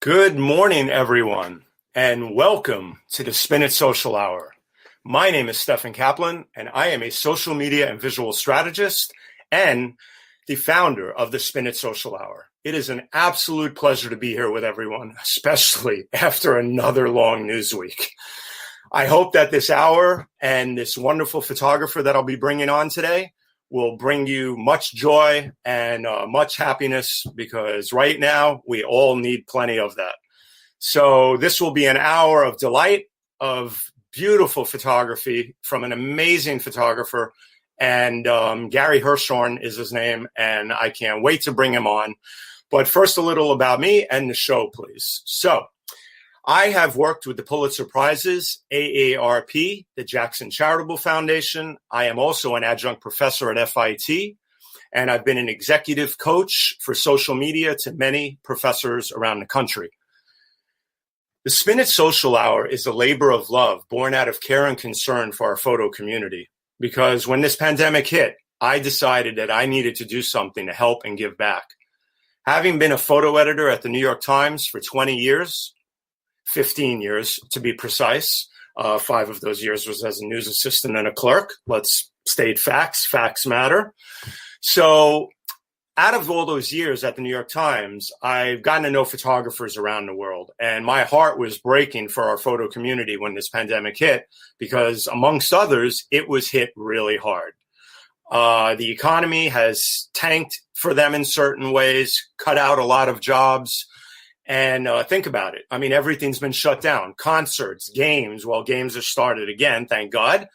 Good morning, everyone, and welcome to the Spin It Social Hour. My name is Stefan Kaplan, and I am a social media and visual strategist and the founder of the Spin It Social Hour. It is an absolute pleasure to be here with everyone, especially after another long news week. I hope that this hour and this wonderful photographer that I'll be bringing on today will bring you much joy and much happiness, because right now we all need plenty of that. So this will be an hour of delight, of beautiful photography from an amazing photographer. And Gary Hershorn is his name, and I can't wait to bring him on. But first, a little about me and the show, please. So I have worked with the Pulitzer Prizes, AARP, the Jackson Charitable Foundation. I am also an adjunct professor at FIT, and I've been an executive coach for social media to many professors around the country. The Spin It Social Hour is a labor of love born out of care and concern for our photo community, because when this pandemic hit, I decided that I needed to do something to help and give back. Having been a photo editor at the New York Times for 20 years, 15 years to be precise. 5 of those years was as a news assistant and a clerk. Let's state facts. Facts matter. So out of all those years at the New York Times, I've gotten to know photographers around the world. And my heart was breaking for our photo community when this pandemic hit, because amongst others, it was hit really hard. The economy has tanked for them in certain ways, cut out a lot of jobs. And think about it. I mean, everything's been shut down. Concerts, games. Well, games are started again, thank God.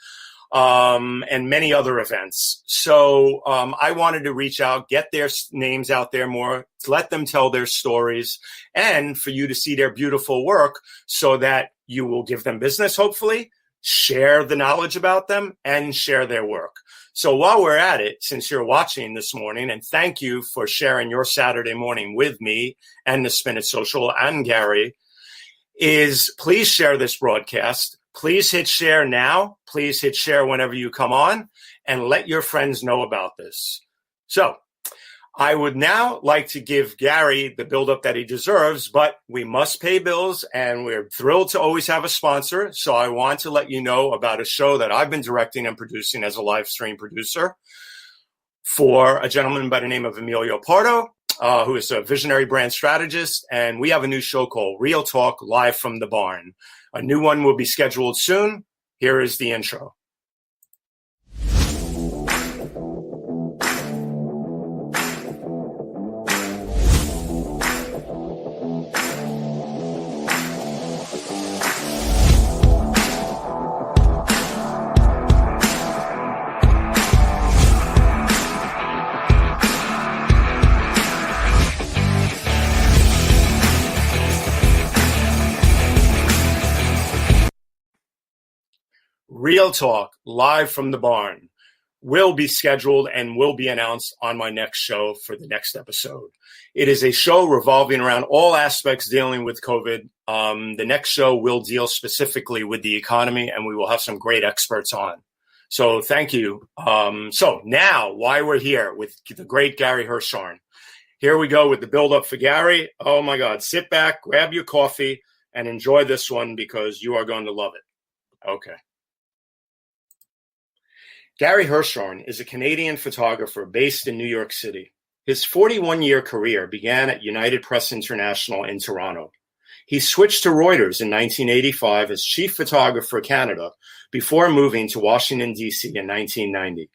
And many other events. So I wanted to reach out, get their names out there more, let them tell their stories, and for you to see their beautiful work so that you will give them business, hopefully, share the knowledge about them, and share their work. So while we're at it, since you're watching this morning, and thank you for sharing your Saturday morning with me and the Spin It Social and Gary, is please share this broadcast. Please hit share now. Please hit share whenever you come on, and let your friends know about this. So I would now like to give Gary the buildup that he deserves, but we must pay bills, and we're thrilled to always have a sponsor. So I want to let you know about a show that I've been directing and producing as a live stream producer for a gentleman by the name of Emilio Pardo, who is a visionary brand strategist. And we have a new show called Real Talk Live from the Barn. A new one will be scheduled soon. Here is the intro. Real Talk Live from the Barn will be scheduled and will be announced on my next show for the next episode. It is a show revolving around all aspects dealing with COVID. The next show will deal specifically with the economy, and we will have some great experts on. So thank you. So now, why we're here with the great Gary Hershorn. Here we go with the build-up for Gary. Oh, my God. Sit back, grab your coffee, and enjoy this one, because you are going to love it. Okay. Gary Hershorn is a Canadian photographer based in New York City. His 41-year career began at United Press International in Toronto. He switched to Reuters in 1985 as chief photographer Canada before moving to Washington, D.C. in 1990.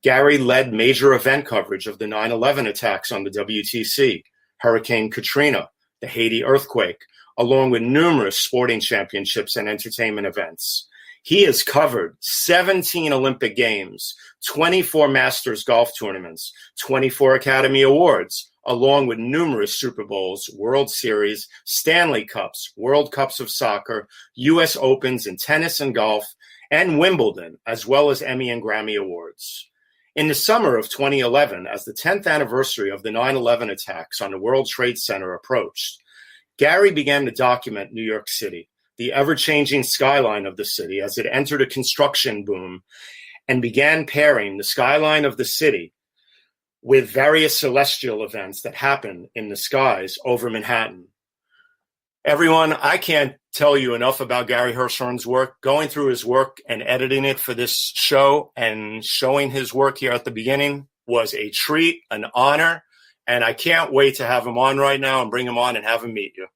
Gary led major event coverage of the 9/11 attacks on the WTC, Hurricane Katrina, the Haiti earthquake, along with numerous sporting championships and entertainment events. He has covered 17 Olympic Games, 24 Masters golf tournaments, 24 Academy Awards, along with numerous Super Bowls, World Series, Stanley Cups, World Cups of soccer, U.S. Opens in tennis and golf, and Wimbledon, as well as Emmy and Grammy Awards. In the summer of 2011, as the 10th anniversary of the 9/11 attacks on the World Trade Center approached, Gary began to document New York City, the ever-changing skyline of the city as it entered a construction boom, and began pairing the skyline of the city with various celestial events that happen in the skies over Manhattan. Everyone, I can't tell you enough about Gary Hershorn's work. Going through his work and editing it for this show and showing his work here at the beginning was a treat, an honor, and I can't wait to have him on right now and bring him on and have him meet you.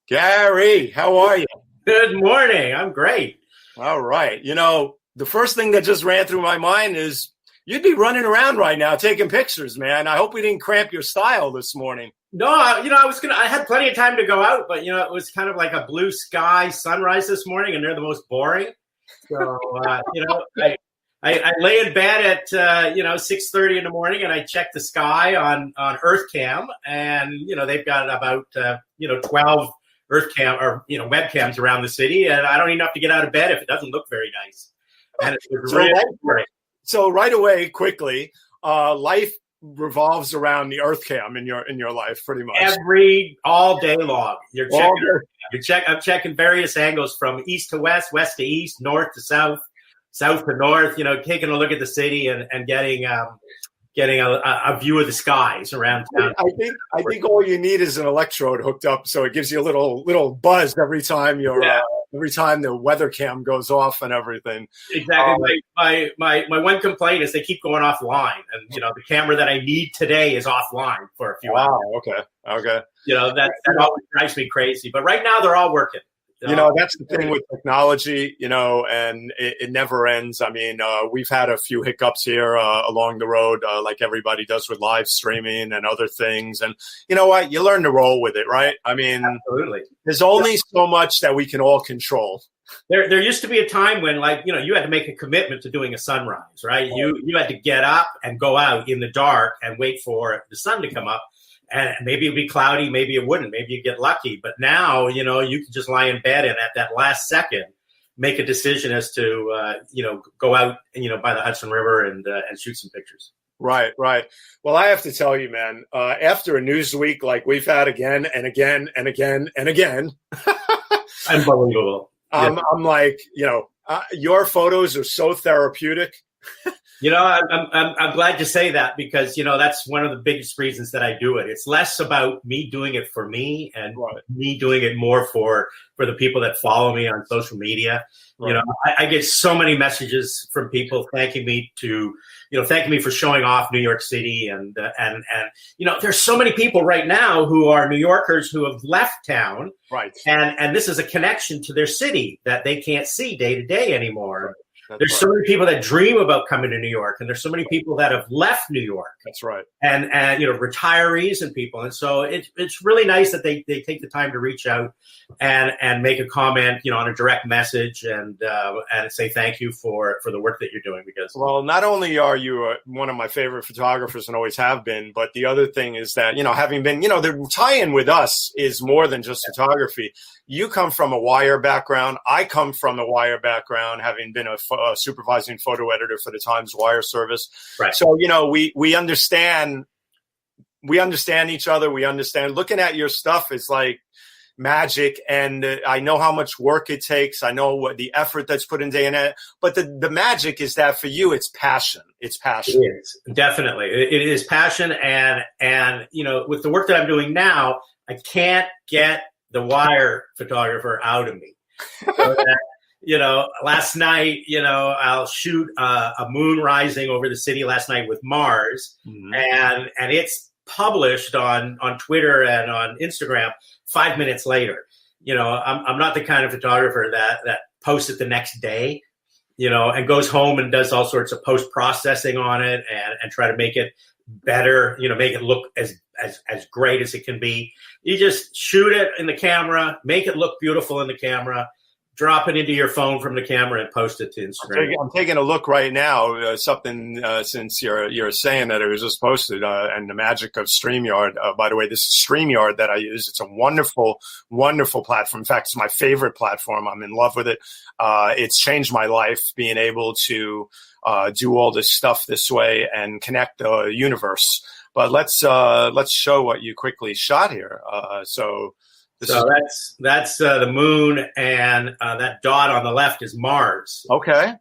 Gary, how are you? Good morning. I'm great. All right. You know, the first thing that just ran through my mind is you'd be running around right now taking pictures, man. I hope we didn't cramp your style this morning. No, I had plenty of time to go out, but, it was kind of like a blue sky sunrise this morning, and they're the most boring. So, I lay in bed at, 6:30 in the morning, and I check the sky on EarthCam, and, they've got about, 12 EarthCam or, webcams around the city, and I don't even have to get out of bed if it doesn't look very nice. And it's really boring. So right away, quickly, life revolves around the EarthCam in your life, pretty much. All day long. I'm checking various angles from east to west, west to east, north to south, south to north. Taking a look at the city and getting a view of the skies around town. I think all you need is an electrode hooked up, so it gives you a little buzz every time every time the weather cam goes off and everything. Exactly. My one complaint is they keep going offline, and the camera that I need today is offline for a few hours. Okay. That always drives me crazy. But right now they're all working. That's the thing with technology, and it never ends. I mean, we've had a few hiccups here along the road, like everybody does with live streaming and other things. And you know what? You learn to roll with it, right? I mean, absolutely. There's only so much that we can all control. There used to be a time when, you had to make a commitment to doing a sunrise, right? You had to get up and go out in the dark and wait for the sun to come up. And maybe it'd be cloudy, maybe it wouldn't, maybe you get lucky. But now, you can just lie in bed and at that last second make a decision as to, go out, by the Hudson River and shoot some pictures. Right. Well, I have to tell you, man, after a news week like we've had again and again and again and again. Unbelievable. I'm like, your photos are so therapeutic. I'm glad you say that because, that's one of the biggest reasons that I do it. It's less about me doing it for me and me doing it more for the people that follow me on social media. Right. I get so many messages from people thanking me for showing off New York City. And there's so many people right now who are New Yorkers who have left town. Right. And this is a connection to their city that they can't see day to day anymore. Right. There's right. so many people that dream about coming to New York, and there's so many people that have left New York. That's right. And retirees and people. And so it's really nice that they take the time to reach out and make a comment, on a direct message and say thank you for the work that you're doing. Because not only are you one of my favorite photographers and always have been, but the other thing is that, having been, the tie-in with us is more than just photography. You come from a wire background. I come from a wire background, having been a supervising photo editor for the Times Wire service. Right. So, we understand each other. We understand looking at your stuff is like magic. And I know how much work it takes. I know what the effort that's put in day and night. But the magic is that for you, it's passion. It's passion. It is. Definitely. It is passion. And, with the work that I'm doing now, I can't get the wire photographer out of me. So that, last night, I'll shoot a moon rising over the city last night with Mars, mm-hmm. and it's published on Twitter and on Instagram 5 minutes later. I'm not the kind of photographer that posts it the next day, and goes home and does all sorts of post-processing on it and try to make it better, make it look as great as it can be. You just shoot it in the camera, make it look beautiful in the camera, drop it into your phone from the camera and post it to Instagram. I'm taking a look right now, since you're saying that it was just posted, and the magic of StreamYard. By the way, this is StreamYard that I use. It's a wonderful, wonderful platform. In fact, it's my favorite platform. I'm in love with it. It's changed my life being able to do all this stuff this way and connect the universe. But let's show what you quickly shot here. That's the moon, and that dot on the left is Mars. Okay.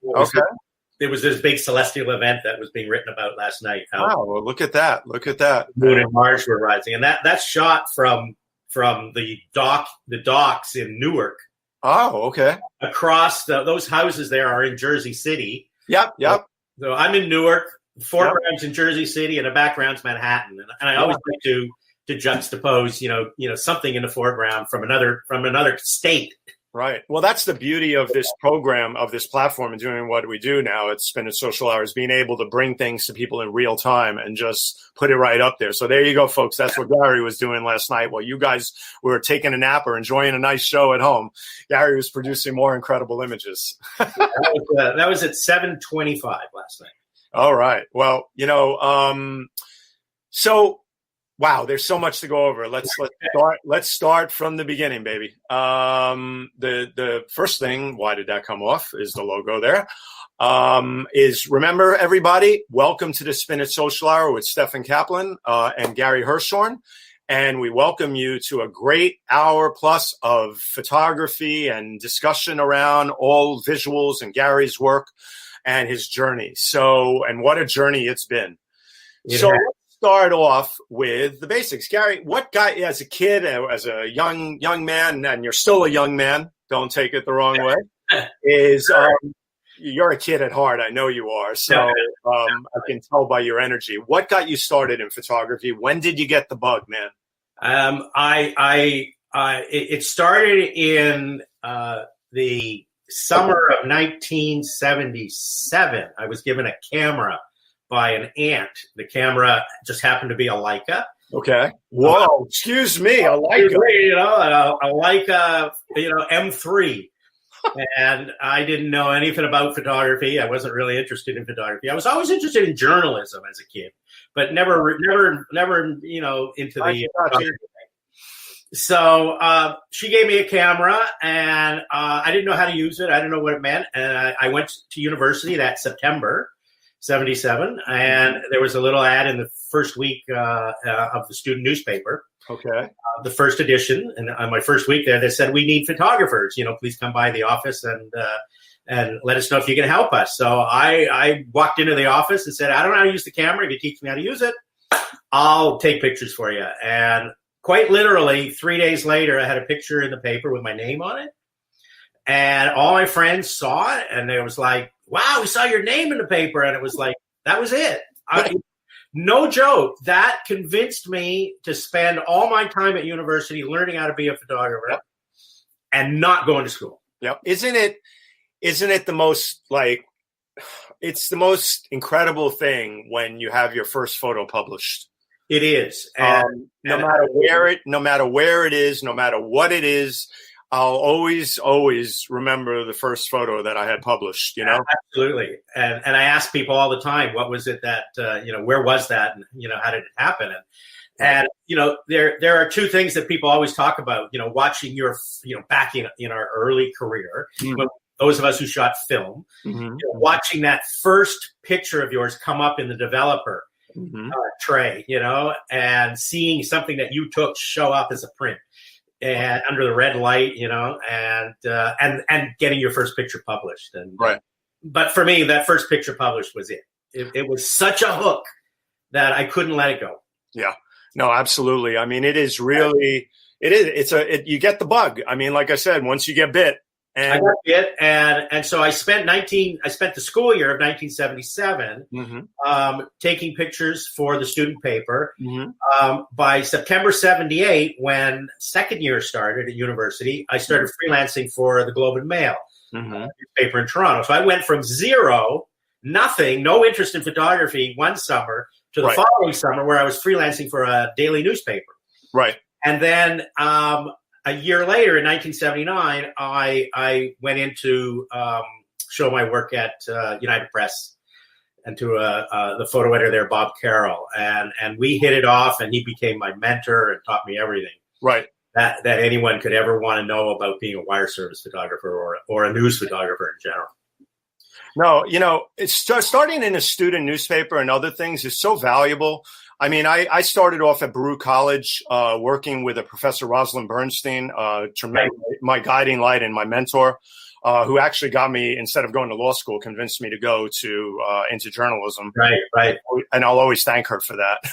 There was this big celestial event that was being written about last night. Wow! Well, look at that! The moon and Mars were rising, and that's shot from from the docks in Newark. Oh, okay. Across those houses there are in Jersey City. Yep. So I'm in Newark, the foreground's in Jersey City, and the background's Manhattan. And I always like to juxtapose, something in the foreground from another state. Right. Well, that's the beauty of this program, of this platform, and doing what we do now at Spin It Social Hours, being able to bring things to people in real time and just put it right up there. So there you go, folks. That's what Gary was doing last night while you guys were taking a nap or enjoying a nice show at home. Gary was producing more incredible images. That was at 7:25 last night. All right. Well, so wow, there's so much to go over. Let's start from the beginning, baby. The first thing, why did that come off, is the logo there. Is remember, everybody, welcome to the Spin It Social Hour with Stefan Kaplan and Gary Hershorn. And we welcome you to a great hour plus of photography and discussion around all visuals and Gary's work and his journey. And what a journey it's been. So let's start off with the basics. Gary, what got you as a kid, as a young man, and you're still a young man, don't take it the wrong way, is you're a kid at heart. I know you are. So I can tell by your energy. What got you started in photography? When did you get the bug, man? It started in the summer of 1977. I was given a camera by an aunt. The camera just happened to be a Leica. Okay. Whoa, excuse me, a Leica. A Leica, M3. And I didn't know anything about photography. I wasn't really interested in photography. I was always interested in journalism as a kid, but never, into the photography. So she gave me a camera, and I didn't know how to use it. I didn't know what it meant. And I went to university that September 77, and there was a little ad in the first week of the student newspaper. Okay. The first edition, and on my first week there, they said, "We need photographers. Please come by the office and let us know if you can help us." So I walked into the office and said, "I don't know how to use the camera. If you teach me how to use it, I'll take pictures for you." And quite literally, 3 days later, I had a picture in the paper with my name on it, and all my friends saw it, and they was like, "Wow, we saw your name in the paper." And it was like, that was it. No joke. That convinced me to spend all my time at university learning how to be a photographer and not going to school. Yep. Isn't it the most, it's the most incredible thing when you have your first photo published? It is. No matter where it is, no matter what it is, I'll always remember the first photo that I had published, Absolutely. And I ask people all the time, what was it that, where was that? And, how did it happen? And there are two things that people always talk about, watching your, back in our early career, those of us who shot film, watching that first picture of yours come up in the developer tray, and seeing something that you took show up as a print. And under the red light, and getting your first picture published. But for me, that first picture published was it. It was such a hook that I couldn't let it go. Yeah, no, absolutely. I mean, it is really, you get the bug. I mean, like I said, once you get bit. And I got bit, and so I spent the school year of 1977 taking pictures for the student paper. By September 78, when second year started at university, I started freelancing for the Globe and Mail newspaper in Toronto. So I went from nothing, no interest in photography one summer to the following summer where I was freelancing for a daily newspaper. Right. And then a year later, in 1979, I went in to show my work at United Press and to the photo editor there, Bob Carroll. And we hit it off, and he became my mentor and taught me everything that anyone could ever want to know about being a wire service photographer or a news photographer in general. No, it's starting in a student newspaper and other things is so valuable. I mean, I started off at Baruch College working with a Professor Rosalind Bernstein, my guiding light and my mentor, who actually got me, instead of going to law school, convinced me to go into journalism. Right. And I'll always thank her for that.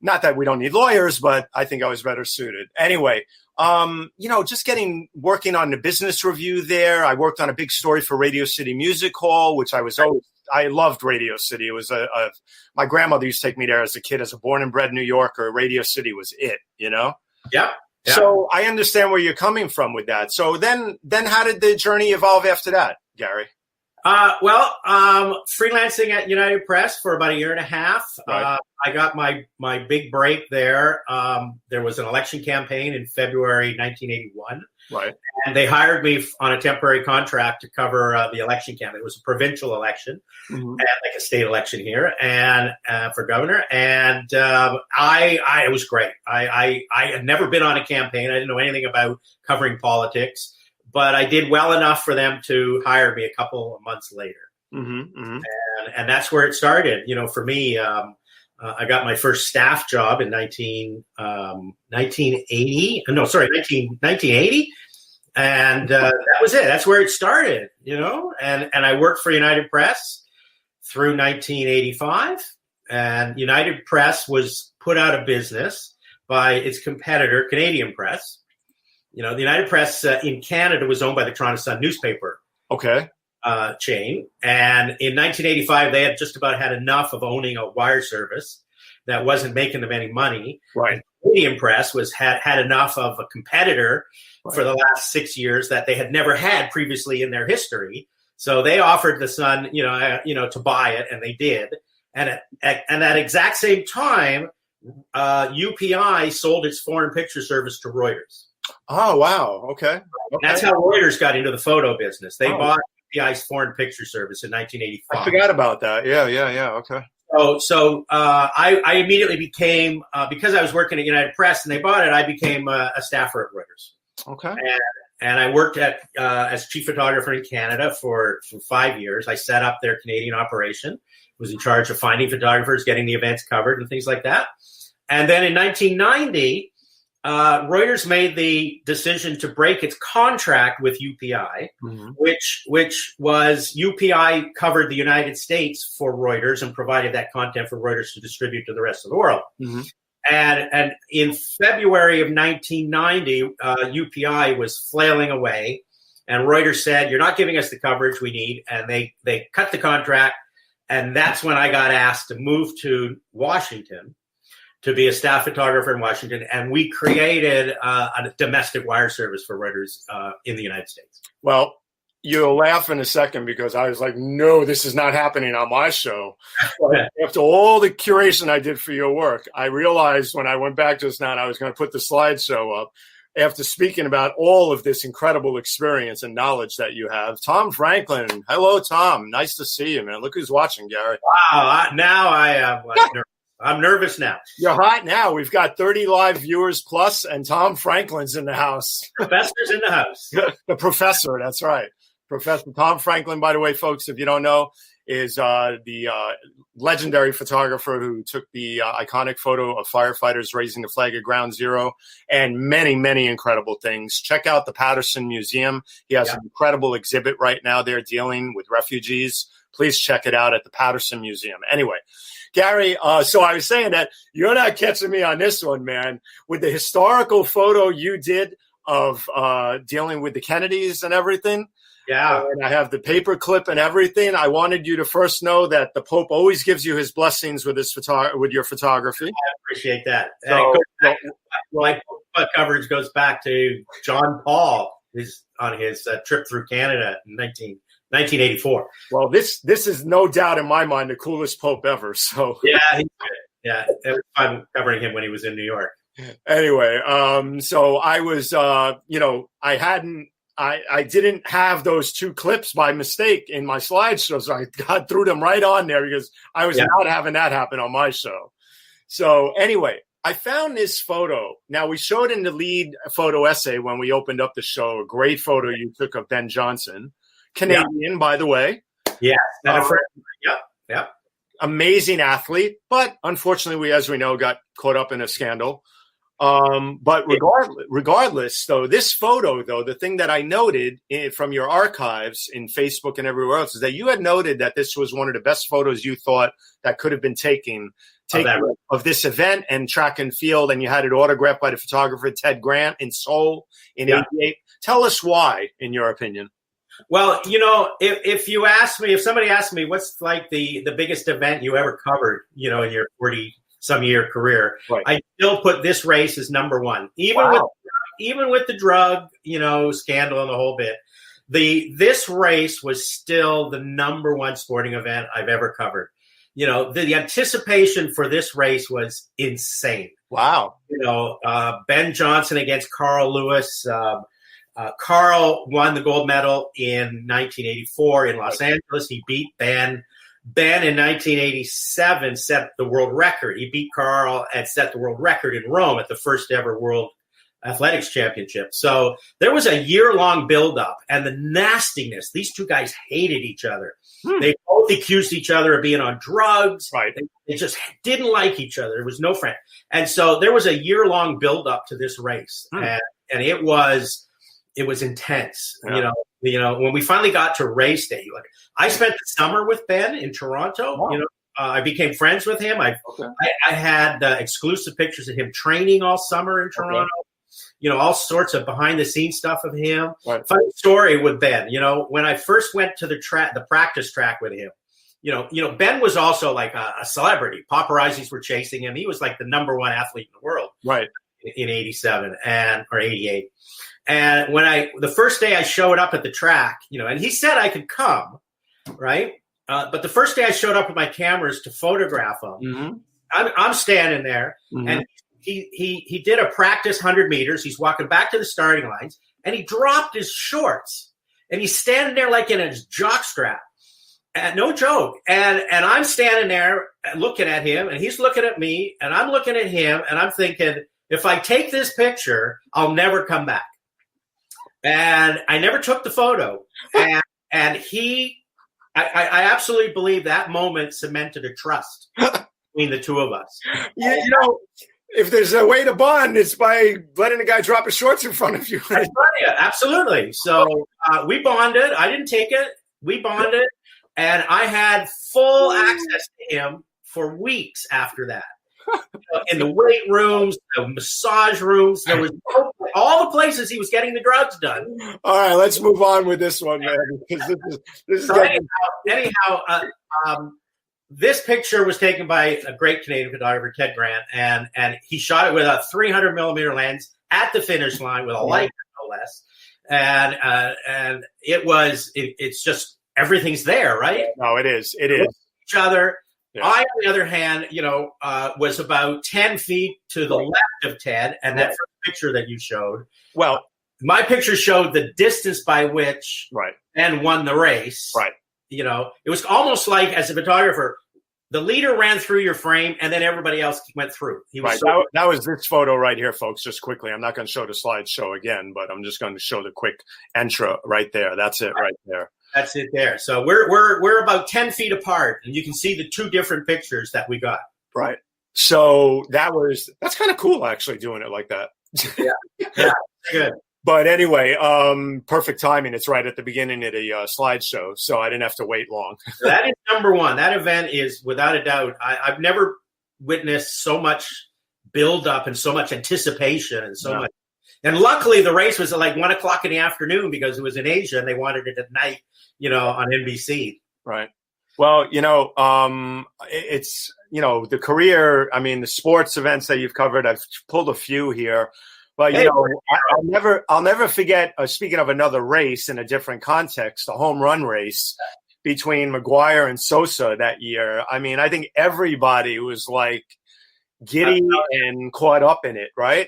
Not that we don't need lawyers, but I think I was better suited. Anyway, just working on the business review there. I worked on a big story for Radio City Music Hall, which I loved Radio City. It was my grandmother used to take me there as a kid, as a born and bred New Yorker. Radio City was it, Yeah. So I understand where you're coming from with that. So then how did the journey evolve after that, Gary? Freelancing at United Press for about a year and a half. Right. I got my big break there. There was an election campaign in February 1981. Right. And they hired me on a temporary contract to cover the election campaign. It was a provincial election, and like a state election here, and for governor. And it was great. I had never been on a campaign. I didn't know anything about covering politics, but I did well enough for them to hire me a couple of months later. And that's where it started. For me, I got my first staff job in 1980. And that was it. That's where it started, and I worked for United Press through 1985. And United Press was put out of business by its competitor, Canadian Press. The United Press in Canada was owned by the Toronto Sun newspaper chain. And in 1985, they had just about had enough of owning a wire service that wasn't making them any money. Right. And Canadian Press had enough of a competitor for the last 6 years that they had never had previously in their history. So they offered the Sun, to buy it, and they did. And at that exact same time, UPI sold its foreign picture service to Reuters. Oh, wow. Okay. That's how Reuters got into the photo business. They bought UPI's foreign picture service in 1985. I forgot about that. Yeah. Okay. So I immediately became, because I was working at United Press and they bought it, I became a staffer at Reuters. Okay. And I worked as chief photographer in Canada for 5 years. I set up their Canadian operation, was in charge of finding photographers, getting the events covered and things like that. And then in 1990, Reuters made the decision to break its contract with UPI, which was UPI covered the United States for Reuters and provided that content for Reuters to distribute to the rest of the world. And in February of 1990, UPI was flailing away, and Reuters said, "You're not giving us the coverage we need," and they cut the contract. And that's when I got asked to move to Washington to be a staff photographer in Washington, and we created a domestic wire service for Reuters in the United States. Well, you'll laugh in a second because I was like, no, this is not happening on my show. After all the curation I did for your work, I realized when I went back just now and I was going to put the slideshow up, after speaking about all of this incredible experience and knowledge that you have, Tom Franklin. Hello, Tom. Nice to see you, man. Look who's watching, Gary. Wow. Now I am nervous. I'm nervous now. You're hot now. We've got 30 live viewers plus, and Tom Franklin's in the house. Professor's in the house. The professor, that's right. Professor Tom Franklin, by the way, folks, if you don't know, is the legendary photographer who took the iconic photo of firefighters raising the flag at Ground Zero and many, many incredible things. Check out the Patterson Museum. He has an incredible exhibit right now there dealing with refugees. Please check it out at the Patterson Museum. Anyway, Gary, so I was saying that you're not catching me on this one, man. With the historical photo you did of dealing with the Kennedys and everything. Yeah. And I have the paper clip and everything. I wanted you to first know that the Pope always gives you his blessings with with your photography. I appreciate that. So, my coverage goes back to John Paul on his trip through Canada in 1984. Well, this is no doubt in my mind the coolest Pope ever. So yeah, he's good. Yeah, it was fun covering him when he was in New York. Anyway, so I was, I didn't have those two clips by mistake in my slideshow, so I threw them right on there because I was not having that happen on my show. So anyway, I found this photo. Now, we showed in the lead photo essay when we opened up the show, a great photo you took of Ben Johnson, Canadian, by the way. Yeah. Yeah. Amazing athlete, but unfortunately, as we know, got caught up in a scandal. But regardless, though, this photo, though, the thing that I noted from your archives in Facebook and everywhere else is that you had noted that this was one of the best photos you thought that could have been taken of this event and track and field, and you had it autographed by the photographer Ted Grant in Seoul in '88. Tell us why, in your opinion. Well, you know, if somebody asked me what's like the biggest event you ever covered, you know, in your 40-some year career, right, I still put this race as number one, even with the drug, you know, scandal and the whole bit. This race was still the number one sporting event I've ever covered. You know, the anticipation for this race was insane. Wow. You know, Ben Johnson against Carl Lewis. Carl won the gold medal in 1984 in Los Angeles. He beat Ben. Ben in 1987 set the world record. He beat Carl and set the world record in Rome at the first ever World Athletics Championship. So there was a year-long build-up, and the nastiness. These two guys hated each other. They both accused each other of being on drugs. Right. They just didn't like each other. There was no friend. And so there was a year-long build-up to this race, and it was intense. Yeah. You know, when we finally got to race day, like I spent the summer with Ben in Toronto. Wow. You know, I became friends with him. I had exclusive pictures of him training all summer in Toronto. Okay. You know, all sorts of behind the scenes stuff of him. Right. Funny story with Ben. You know, when I first went to the practice track with him, you know, Ben was also like a celebrity. Paparazzis were chasing him. He was like the number one athlete in the world. Right. In 87 or 88. And the first day I showed up at the track, you know, and he said I could come, right? But the first day I showed up with my cameras to photograph him, I'm standing there, and he did a practice 100 meters. He's walking back to the starting lines, and he dropped his shorts, and he's standing there like in a jockstrap. No joke. And I'm standing there looking at him, and he's looking at me, and I'm looking at him, and I'm thinking, if I take this picture, I'll never come back. And I never took the photo. And I absolutely believe that moment cemented a trust between the two of us. Yeah, you know, if there's a way to bond, it's by letting a guy drop his shorts in front of you. Absolutely. So we bonded. I didn't take it. We bonded. And I had full access to him for weeks after that. In the weight rooms, the massage rooms, there was all the places he was getting the drugs done. All right, let's move on with this one, man. Because this is so this picture was taken by a great Canadian photographer, Ted Grant, and he shot it with a 300 millimeter lens at the finish line with a Leica, no less. And it's just everything's there, right? No, it is. It is. Each other. Yeah. I, on the other hand, you know, was about 10 feet to the left of Ted, and that first picture that you showed. Well, my picture showed the distance by which Ben won the race. Right. You know, it was almost like, as a photographer, the leader ran through your frame, and then everybody else went through. He was that was this photo right here, folks. Just quickly, I'm not going to show the slideshow again, but I'm just going to show the quick intro right there. That's it right there. That's it there. So we're about 10 feet apart, and you can see the two different pictures that we got. Right. So that's kind of cool, actually, doing it like that. Yeah, good. But anyway, perfect timing. It's right at the beginning of the slideshow, so I didn't have to wait long. That is number one. That event is, without a doubt, I've never witnessed so much build-up and so much anticipation and so much. And luckily, the race was at like 1 o'clock in the afternoon because it was in Asia and they wanted it at night, you know, on NBC. Right. Well, you know, it's, you know, the career, I mean, the sports events that you've covered, I've pulled a few here. But, you know, I'll never forget, speaking of another race in a different context, the home run race between McGuire and Sosa that year. I mean, I think everybody was like giddy and caught up in it, right?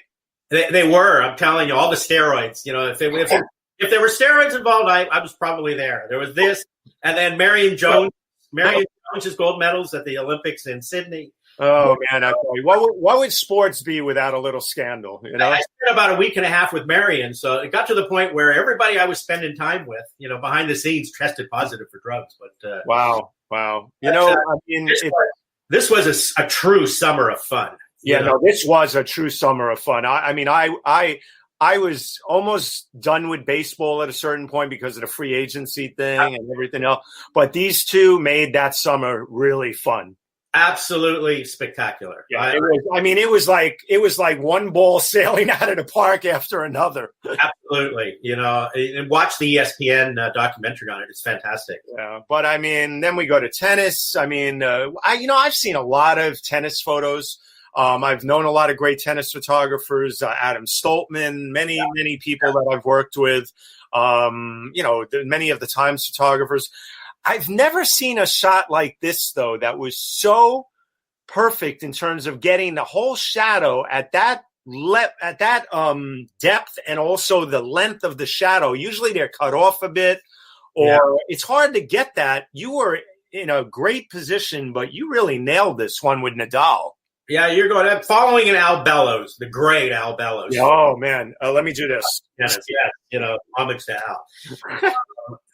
They were. I'm telling you, all the steroids. You know, if there were steroids involved, I was probably there. There was this, and then Marion Jones's gold medals at the Olympics in Sydney. Oh man, I tell you, what would sports be without a little scandal? You know, I spent about a week and a half with Marion, so it got to the point where everybody I was spending time with, you know, behind the scenes, tested positive for drugs. But wow, you know, I mean, this was a true summer of fun. Yeah, no, this was a true summer of fun. I mean, I was almost done with baseball at a certain point because of the free agency thing and everything else. But these two made that summer really fun. Absolutely spectacular. Yeah, it was like one ball sailing out of the park after another. Absolutely. And watch the ESPN documentary on it. It's fantastic. Yeah, but I mean, then we go to tennis. I mean, I've seen a lot of tennis photos. I've known a lot of great tennis photographers, Adam Stoltman, many people that I've worked with, many of the Times photographers. I've never seen a shot like this, though, that was so perfect in terms of getting the whole shadow at that depth and also the length of the shadow. Usually they're cut off a bit, or it's hard to get that. You were in a great position, but you really nailed this one with Nadal. Yeah, you're following in Al Bellows, the great Al Bellows. Oh, man. Let me do this. Yes, homage to Al.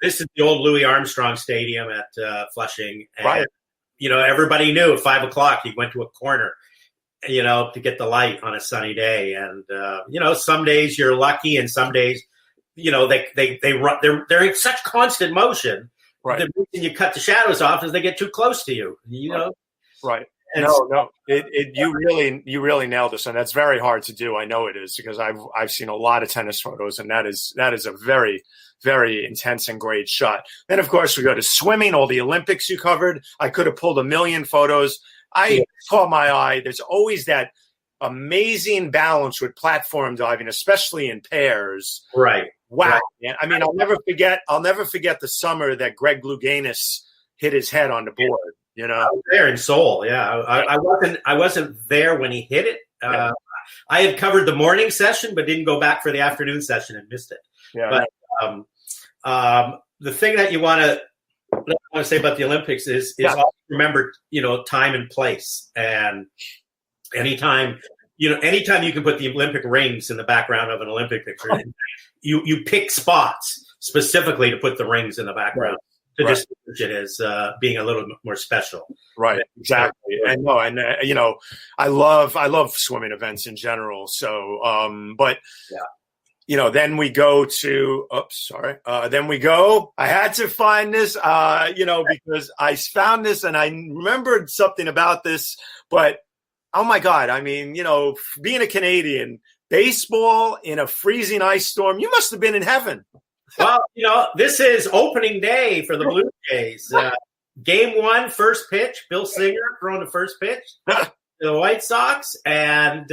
This is the old Louis Armstrong Stadium at Flushing. And, right. Everybody knew at 5 o'clock he went to a corner, to get the light on a sunny day. And, some days you're lucky and some days, they run, they're in such constant motion. Right. The reason you cut the shadows off is they get too close to you, Right. No. You really nailed this, and that's very hard to do. I know it is because I've seen a lot of tennis photos, and that is a very, very intense and great shot. Then, of course, we go to swimming. All the Olympics you covered. I could have pulled a million photos. I caught my eye. There's always that amazing balance with platform diving, especially in pairs. Right. Wow. Right. Man. I mean, I'll never forget the summer that Greg Louganis hit his head on the board. I was there in Seoul. Yeah, I wasn't there when he hit it. I had covered the morning session, but didn't go back for the afternoon session and missed it. Yeah. But the thing that you want to say about the Olympics is always remember, time and place. And anytime you can put the Olympic rings in the background of an Olympic picture, you pick spots specifically to put the rings in the background. Right. To distinguish it as being a little more special. Right, exactly. I love swimming events in general. So, then we go to, I had to find this, because I found this and I remembered something about this, but oh my God, I mean, being a Canadian, baseball in a freezing ice storm, you must have been in heaven. Well, this is opening day for the Blue Jays. Game 1, first pitch, Bill Singer throwing the first pitch to the White Sox. And,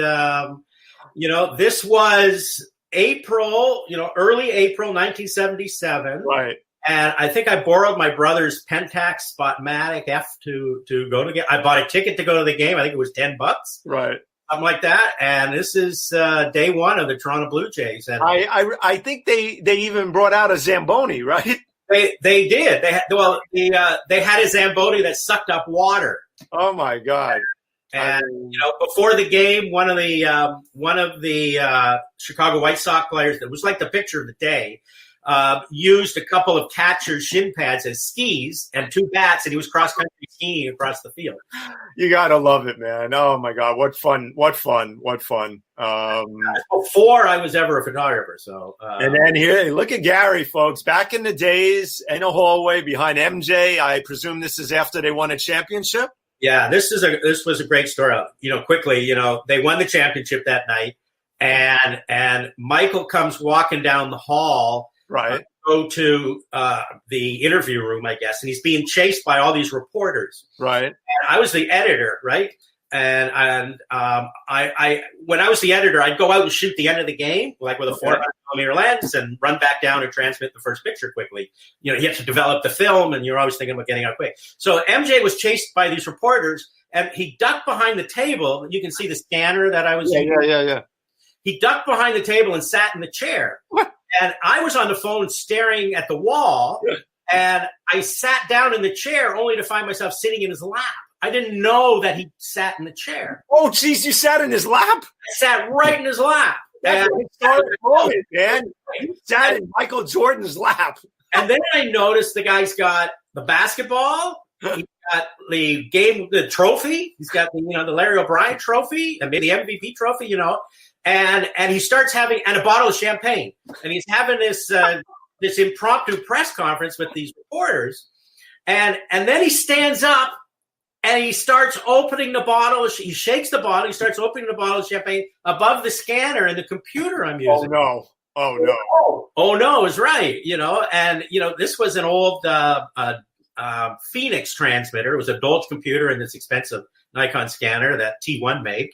this was April, early April 1977. Right. And I think I borrowed my brother's Pentax Spotmatic F to go to the game. I bought a ticket to go to the game. I think it was $10. Right. Something like that, and this is day 1 of the Toronto Blue Jays. And I think they even brought out a Zamboni, right? They did. They had a Zamboni that sucked up water. Oh my God! And before the game, one of the Chicago White Sox players that was like the picture of the day used a couple of catcher's shin pads as skis and 2 bats, and he was cross-country skiing across the field. You got to love it, man. Oh, my God. What fun. Before I was ever a photographer. So, and then here, look at Gary, folks. Back in the days, in a hallway behind MJ, I presume this is after they won a championship? Yeah, this was a great story. Quickly, they won the championship that night, and Michael comes walking down the hall. Right. Go to the interview room, I guess, and he's being chased by all these reporters. Right. And I was the editor, right? And I when I was the editor, I'd go out and shoot the end of the game, like with a 400mm lens, and run back down and transmit the first picture quickly. You have to develop the film, and you're always thinking about getting out quick. So MJ was chased by these reporters, and he ducked behind the table. You can see the scanner that I was using. Yeah. He ducked behind the table and sat in the chair. What? And I was on the phone staring at the wall, and I sat down in the chair only to find myself sitting in his lap. I didn't know that he sat in the chair. Oh, geez, you sat in his lap? I sat right in his lap. That's a historic moment, man. You sat in Michael Jordan's lap. And then I noticed the guy's got the basketball, he's got the trophy. He's got the Larry O'Brien trophy and maybe the MVP trophy, and he starts having a bottle of champagne, and he's having this impromptu press conference with these reporters, and then he stands up and he starts opening the bottle. He shakes the bottle. He starts opening the bottle of champagne above the scanner and the computer I'm using. Oh no! Oh no! Is right. And this was an old Phoenix transmitter. It was a Dolce computer and this expensive Nikon scanner that T1 made.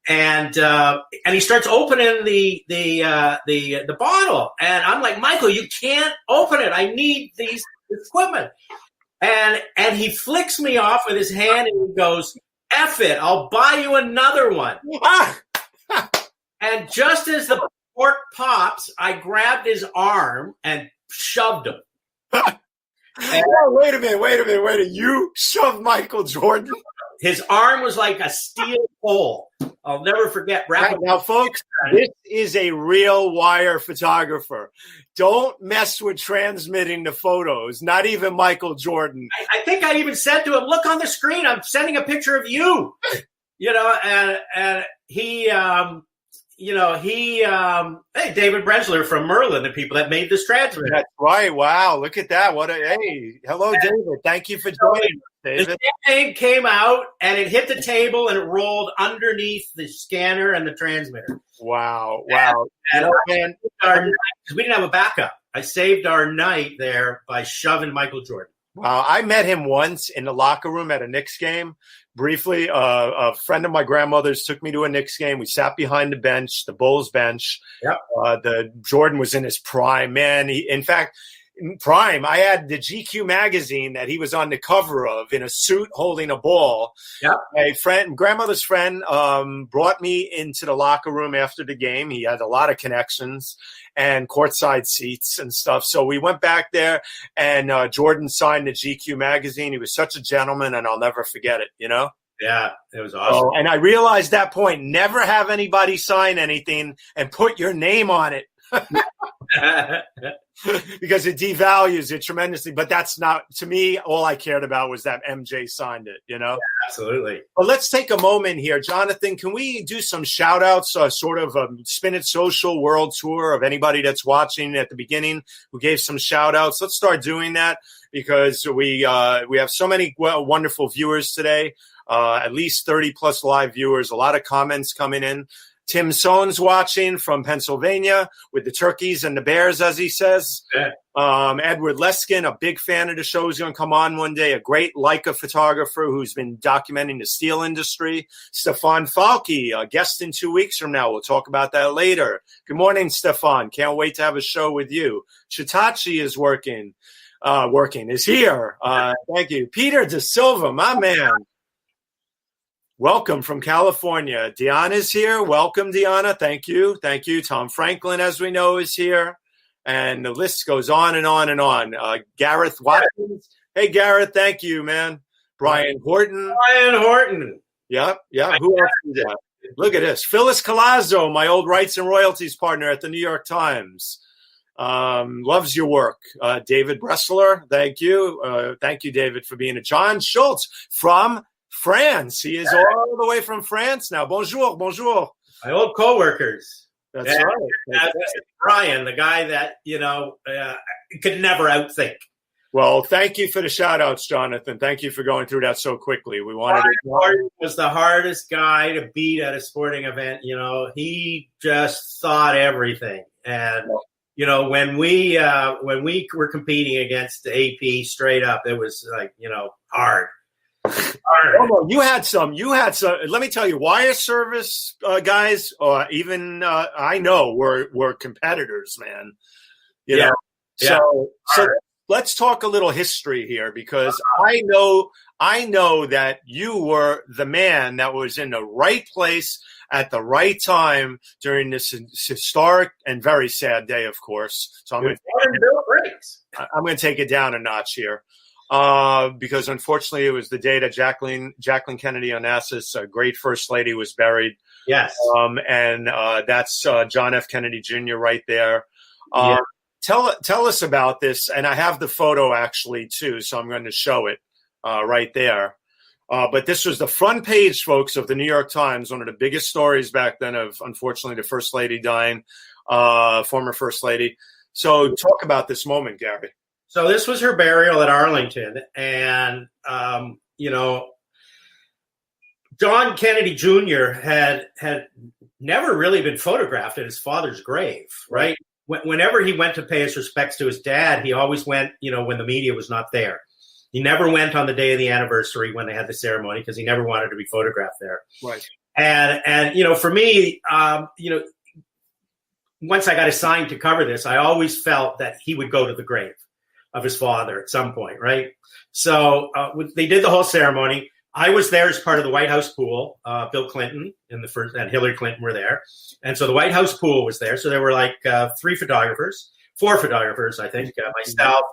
And he starts opening the bottle, and I'm like, Michael, you can't open it. I need this equipment. And he flicks me off with his hand and he goes, F it, I'll buy you another one. And just as the cork pops, I grabbed his arm and shoved him. Wait a minute. You shoved Michael Jordan? His arm was like a steel pole. I'll never forget. Now, folks, this is a real wire photographer. Don't mess with transmitting the photos, not even Michael Jordan. I think I even said to him, look on the screen, I'm sending a picture of you. And he, hey, David Brensler from Merlin, the people that made this transmitter. That's right. Wow. Look at that. Hello, David. Thank you for joining us, David. The champagne came out and it hit the table and it rolled underneath the scanner and the transmitter. Wow. And we didn't have a backup. I saved our night there by shoving Michael Jordan. Wow. I met him once in the locker room at a Knicks game. Briefly, a friend of my grandmother's took me to a Knicks game. We sat behind the bench, the Bulls bench. Yep. The Jordan was in his prime, man. In fact, prime, I had the GQ magazine that he was on the cover of in a suit holding a ball. Yep. My grandmother's friend, brought me into the locker room after the game. He had a lot of connections and courtside seats and stuff. So we went back there, and Jordan signed the GQ magazine. He was such a gentleman, and I'll never forget it, Yeah, it was awesome. And I realized that point, never have anybody sign anything and put your name on it. Because it devalues it tremendously. But that's not, to me, all I cared about was that MJ signed it, Yeah, absolutely. Well, let's take a moment here. Jonathan, can we do some shout outs, sort of a Spin It Social world tour of anybody that's watching at the beginning who gave some shout outs? Let's start doing that because we have so many wonderful viewers today, at least 30 plus live viewers, a lot of comments coming in. Tim Sohn's watching from Pennsylvania with the turkeys and the bears, as he says. Yeah. Edward Leskin, a big fan of the show, is going to come on one day, a great Leica photographer who's been documenting the steel industry. Stefan Falke, a guest in 2 weeks from now. We'll talk about that later. Good morning, Stefan. Can't wait to have a show with you. Shitachi is is here. Thank you. Peter De Silva, my man. Welcome from California. Deanna's here. Welcome, Deanna. Thank you. Thank you. Tom Franklin, as we know, is here. And the list goes on and on and on. Gareth Watkins. Hey, Gareth. Thank you, man. Brian Horton. Yep. Who else is that? Look at this. Phyllis Colazzo, my old rights and royalties partner at the New York Times. Loves your work. David Bressler. Thank you. Thank you, David, for being a John Schultz from France. He is all the way from France now. Bonjour. My old co-workers. That's right. That's Brian, the guy that, could never outthink. Well, thank you for the shout-outs, Jonathan. Thank you for going through that so quickly. We wanted Brian was the hardest guy to beat at a sporting event. He just thought everything. And, when we were competing against the AP straight up, it was like, hard. Oh, you had some. Let me tell you, wire service guys, even I know were competitors, man. You know. So let's talk a little history here because I know that you were the man that was in the right place at the right time during this historic and very sad day, of course. So I'm going to take it down a notch here. Because unfortunately it was the day that Jacqueline Kennedy Onassis, a great first lady, was buried. Yes. And that's John F. Kennedy Jr. right there. tell us about this. And I have the photo actually too, so I'm going to show it right there. But this was the front page, folks, of the New York Times, one of the biggest stories back then of, unfortunately, the First Lady dying, former First Lady. So talk about this moment, Gary. So this was her burial at Arlington. And, John Kennedy Jr. had never really been photographed at his father's grave, right? Whenever he went to pay his respects to his dad, he always went, when the media was not there. He never went on the day of the anniversary when they had the ceremony because he never wanted to be photographed there. Right. And for me, once I got assigned to cover this, I always felt that he would go to the grave of his father at some point, right? So they did the whole ceremony. I was there as part of the White House pool. Bill Clinton and Hillary Clinton were there. And so the White House pool was there. So there were like four photographers, I think, myself,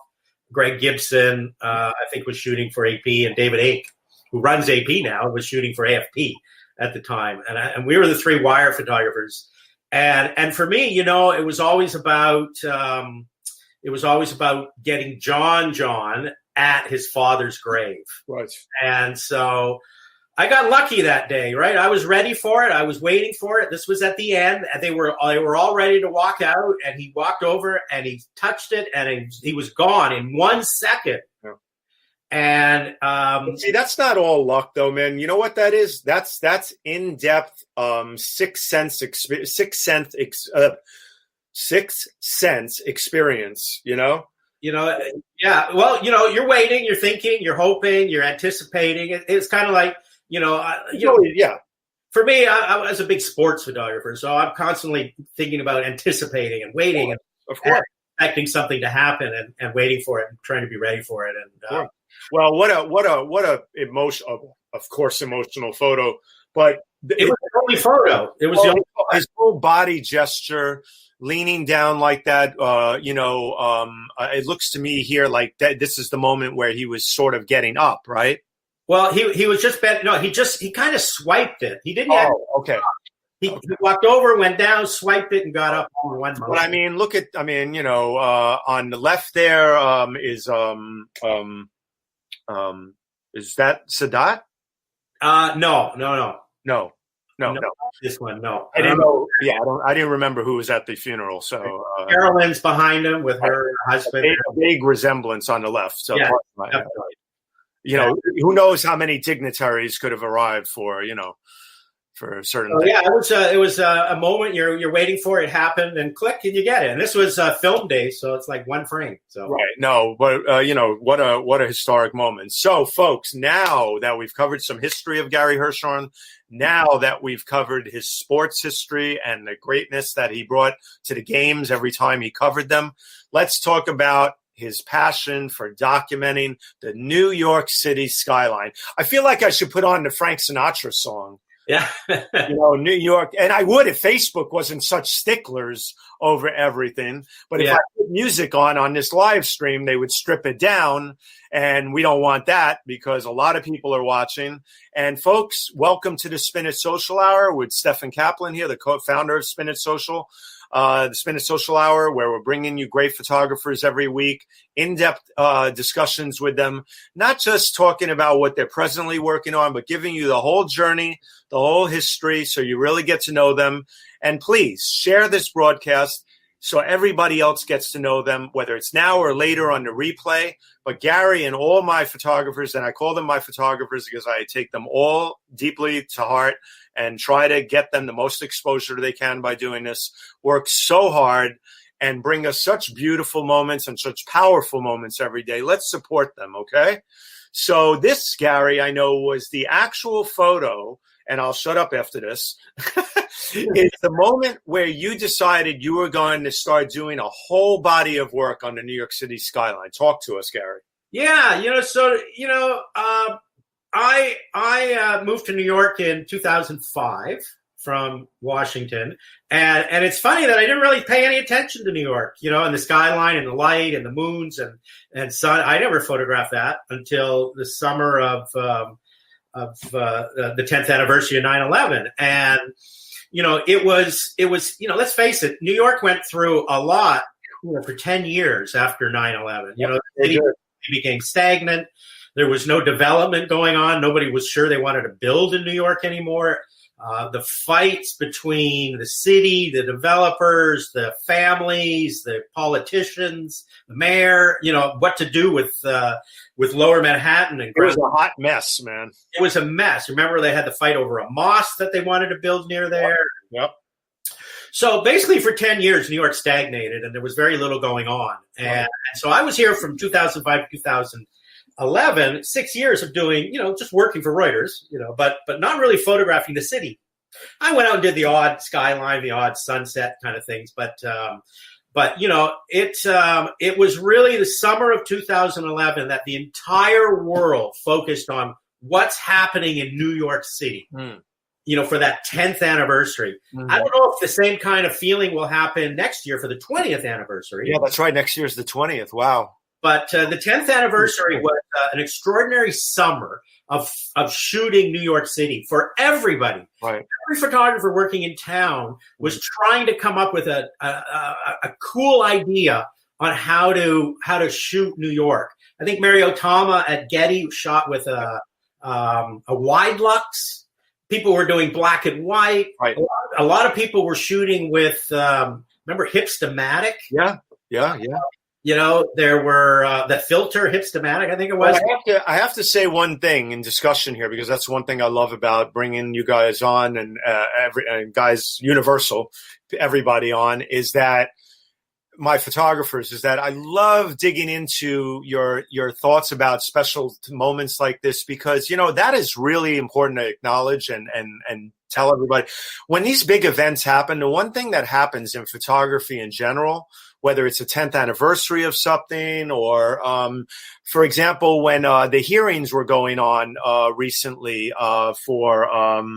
Greg Gibson, I think was shooting for AP, and David Ake, who runs AP now, was shooting for AFP at the time. And we were the three wire photographers. And for me, it was always about getting John at his father's grave. Right. And so I got lucky that day, right? I was ready for it. I was waiting for it. This was at the end. And they were all ready to walk out. And he walked over and he touched it, and he was gone in 1 second. Yeah. And see, that's not all luck, though, man. You know what that is? That's in-depth sixth sense experience. Yeah. Well, you're waiting, you're thinking, you're hoping, you're anticipating. It's kind of like, yeah. For me, I was a big sports photographer, so I'm constantly thinking about anticipating and waiting, of course, expecting something to happen and waiting for it and trying to be ready for it. And well, what a emotional photo, but it was the only photo. It was his whole body gesture, leaning down like that. It looks to me here like that. This is the moment where he was sort of getting up, right? Well, he was just bent. No, he kind of swiped it. He didn't. Okay. He walked over, went down, swiped it, and got up on one moment. But I mean, on the left there is that Sadat? No. This one, no. I didn't know. Yeah, I didn't remember who was at the funeral. So Carolyn's behind him with her husband. A big resemblance on the left. So yeah, who knows how many dignitaries could have arrived for certain. So, yeah, it was a moment you're waiting for. It happened, and click, and you get it. And this was film day, so it's like one frame. So right, no, but what a historic moment. So, folks, now that we've covered some history of Gary Hershorn, now that we've covered his sports history and the greatness that he brought to the games every time he covered them, let's talk about his passion for documenting the New York City skyline. I feel like I should put on the Frank Sinatra song. Yeah. New York. And I would if Facebook wasn't such sticklers over everything. But if I put music on this live stream, they would strip it down. And we don't want that because a lot of people are watching. And folks, welcome to the Spin Social Hour with Stefan Kaplan here, the co-founder of Spin Social. The Spin Social Hour, where we're bringing you great photographers every week, in-depth discussions with them, not just talking about what they're presently working on, but giving you the whole journey, the whole history, so you really get to know them. And please share this broadcast so everybody else gets to know them, whether it's now or later on the replay. But Gary and all my photographers, and I call them my photographers because I take them all deeply to heart and try to get them the most exposure they can by doing this, work so hard and bring us such beautiful moments and such powerful moments every day. Let's support them, okay? So this, Gary, I know was the actual photo, and I'll shut up after this, is the moment where you decided you were going to start doing a whole body of work on the New York City skyline. Talk to us, Gary. Yeah, I moved to New York in 2005 from Washington. And it's funny that I didn't really pay any attention to New York, and the skyline and the light and the moons and sun. I never photographed that until the summer of the 10th anniversary of 9/11. And, it was, let's face it, New York went through a lot for 10 years after 9/11. The They city did. became stagnant. There was no development going on. Nobody was sure they wanted to build in New York anymore. The fights between the city, the developers, the families, the politicians, the mayor, what to do with Lower Manhattan. And It was a hot mess, man. it was a mess. Remember, they had the fight over a mosque that they wanted to build near there. Yep. So basically for 10 years, New York stagnated and there was very little going on. And so I was here from 2005 to 2011, 6 years of doing, just working for Reuters, but not really photographing the city. I went out and did the odd skyline, the odd sunset kind of things. But it was really the summer of 2011 that the entire world focused on what's happening in New York City. For that 10th anniversary. I don't know if the same kind of feeling will happen next year for the 20th anniversary. Yeah, that's right. Next year's the 20th. Wow. But the 10th anniversary was an extraordinary summer of shooting New York City for everybody. Right. Every photographer working in town was trying to come up with a cool idea on how to shoot New York. I think Mary Otama at Getty shot with a wide lux. People were doing black and white. Right. A lot of people were shooting with, remember Hipstamatic? Yeah. There were the filter Hipstamatic, I think it was. Well, I have to say one thing in discussion here, because that's one thing I love about bringing you guys on and guys, Universal, everybody on, is that my photographers, is that I love digging into your thoughts about special moments like this, because, that is really important to acknowledge and tell everybody. When these big events happen, the one thing that happens in photography in general, whether it's a 10th anniversary of something or, for example, when the hearings were going on recently for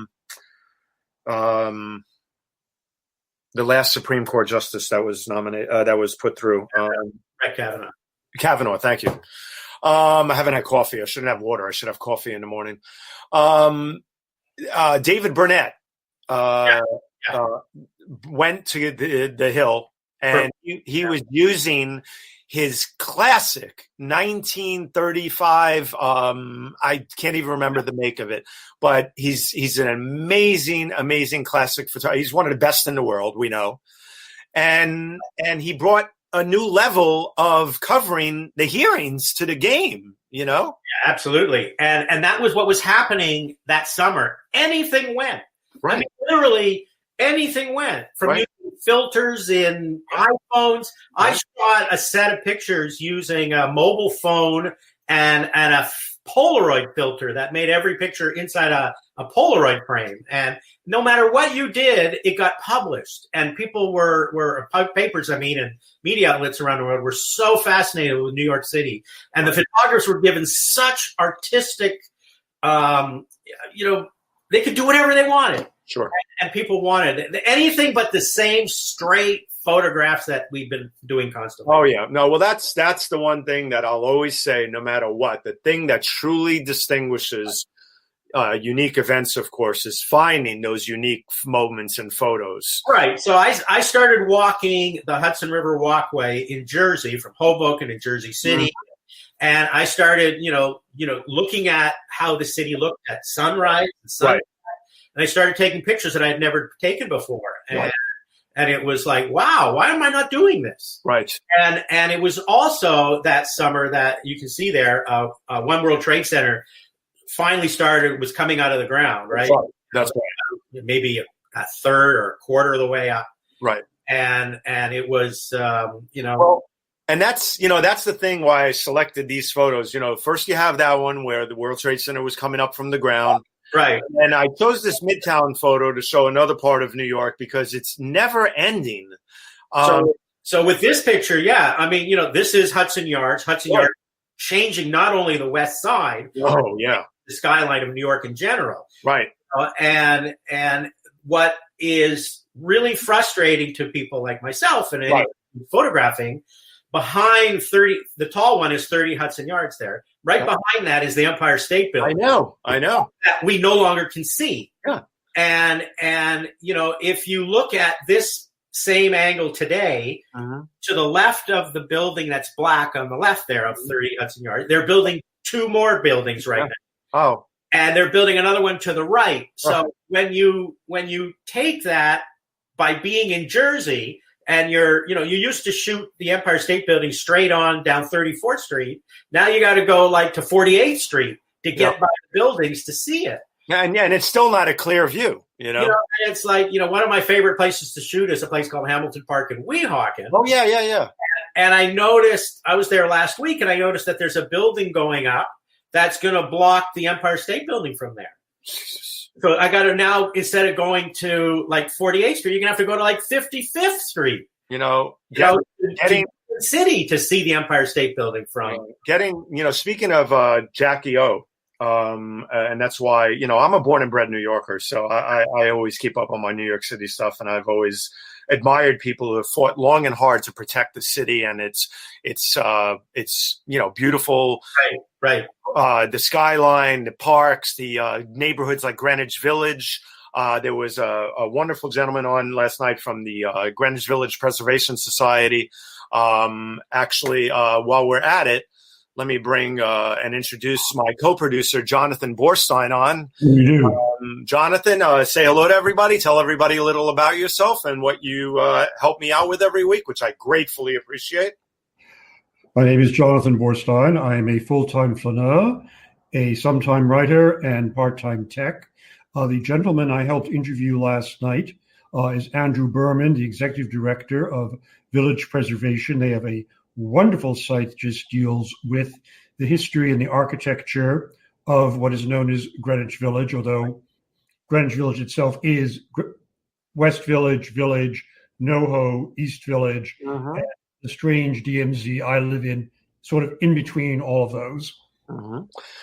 the last Supreme Court justice that was nominated, that was put through. Brett Kavanaugh. Kavanaugh, thank you. I haven't had coffee. I shouldn't have water. I should have coffee in the morning. David Burnett went to the Hill, and he was using his classic 1935. I can't even remember the make of it, but he's an amazing classic photographer. He's one of the best in the world, we know, and he brought a new level of covering the hearings to the game. Yeah, absolutely, and that was what was happening that summer. Anything went. Right. I mean, literally anything went from using filters in iPhones. I shot a set of pictures using a mobile phone and a Polaroid filter that made every picture inside a Polaroid frame. And no matter what you did, it got published. And people papers, and media outlets around the world were so fascinated with New York City. And the photographers were given such artistic, they could do whatever they wanted. Sure. And people wanted anything but the same straight photographs that we've been doing constantly. Oh, yeah. No, well, that's the one thing that I'll always say, no matter what. The thing that truly distinguishes unique events, of course, is finding those unique moments and photos. Right. So I started walking the Hudson River Walkway in Jersey, from Hoboken in Jersey City. And I started, looking at how the city looked at sunrise and sunset. Right. And I started taking pictures that I had never taken before. And it was like, wow, why am I not doing this? Right. And it was also that summer that you can see there, One World Trade Center finally was coming out of the ground, right? That's right. Maybe a third or a quarter of the way up. Right. And it was, Well, and that's the thing why I selected these photos. First you have that one where the World Trade Center was coming up from the ground. Right. And I chose this Midtown photo to show another part of New York because it's never ending. So with this picture, this is Hudson Yards. Hudson Yards changing not only the west side, the skyline of New York in general. Right. And what is really frustrating to people like myself and photographing, behind the tall one is 30 Hudson Yards there. Right behind that is the Empire State Building. I know. That we no longer can see. Yeah. And if you look at this same angle today. Mhm. To the left of the building that's black on the left there of 30 Hudson Yards, they're building 2 more buildings right now. Oh. And they're building another one to the right. So when you take that by being in Jersey and you used to shoot the Empire State Building straight on down 34th Street. Now you got to go like to 48th Street to get by the buildings to see it. And it's still not a clear view, and it's like, one of my favorite places to shoot is a place called Hamilton Park in Weehawken. Oh, yeah. And I noticed, I was there last week, and I noticed that there's a building going up that's going to block the Empire State Building from there. So I got to now, instead of going to like 48th Street, you're going to have to go to like 55th Street. Getting the city to see the Empire State Building from. Speaking of Jackie O, and that's why, I'm a born and bred New Yorker, so I always keep up on my New York City stuff, and I've always admired people who have fought long and hard to protect the city, and it's beautiful. Right. The skyline, the parks, the neighborhoods like Greenwich Village. There was a wonderful gentleman on last night from the Greenwich Village Preservation Society. While we're at it, let me bring and introduce my co-producer, Jonathan Borstein, on. You do. Jonathan, say hello to everybody. Tell everybody a little about yourself and what you help me out with every week, which I gratefully appreciate. My name is Jonathan Borstein. I am a full-time flaneur, a sometime writer, and part-time tech. The gentleman I helped interview last night is Andrew Berman, the executive director of Village Preservation. They have a wonderful site that just deals with the history and the architecture of what is known as Greenwich Village, although Greenwich Village itself is West Village, NoHo, East Village, and the strange DMZ I live in, sort of in between all of those.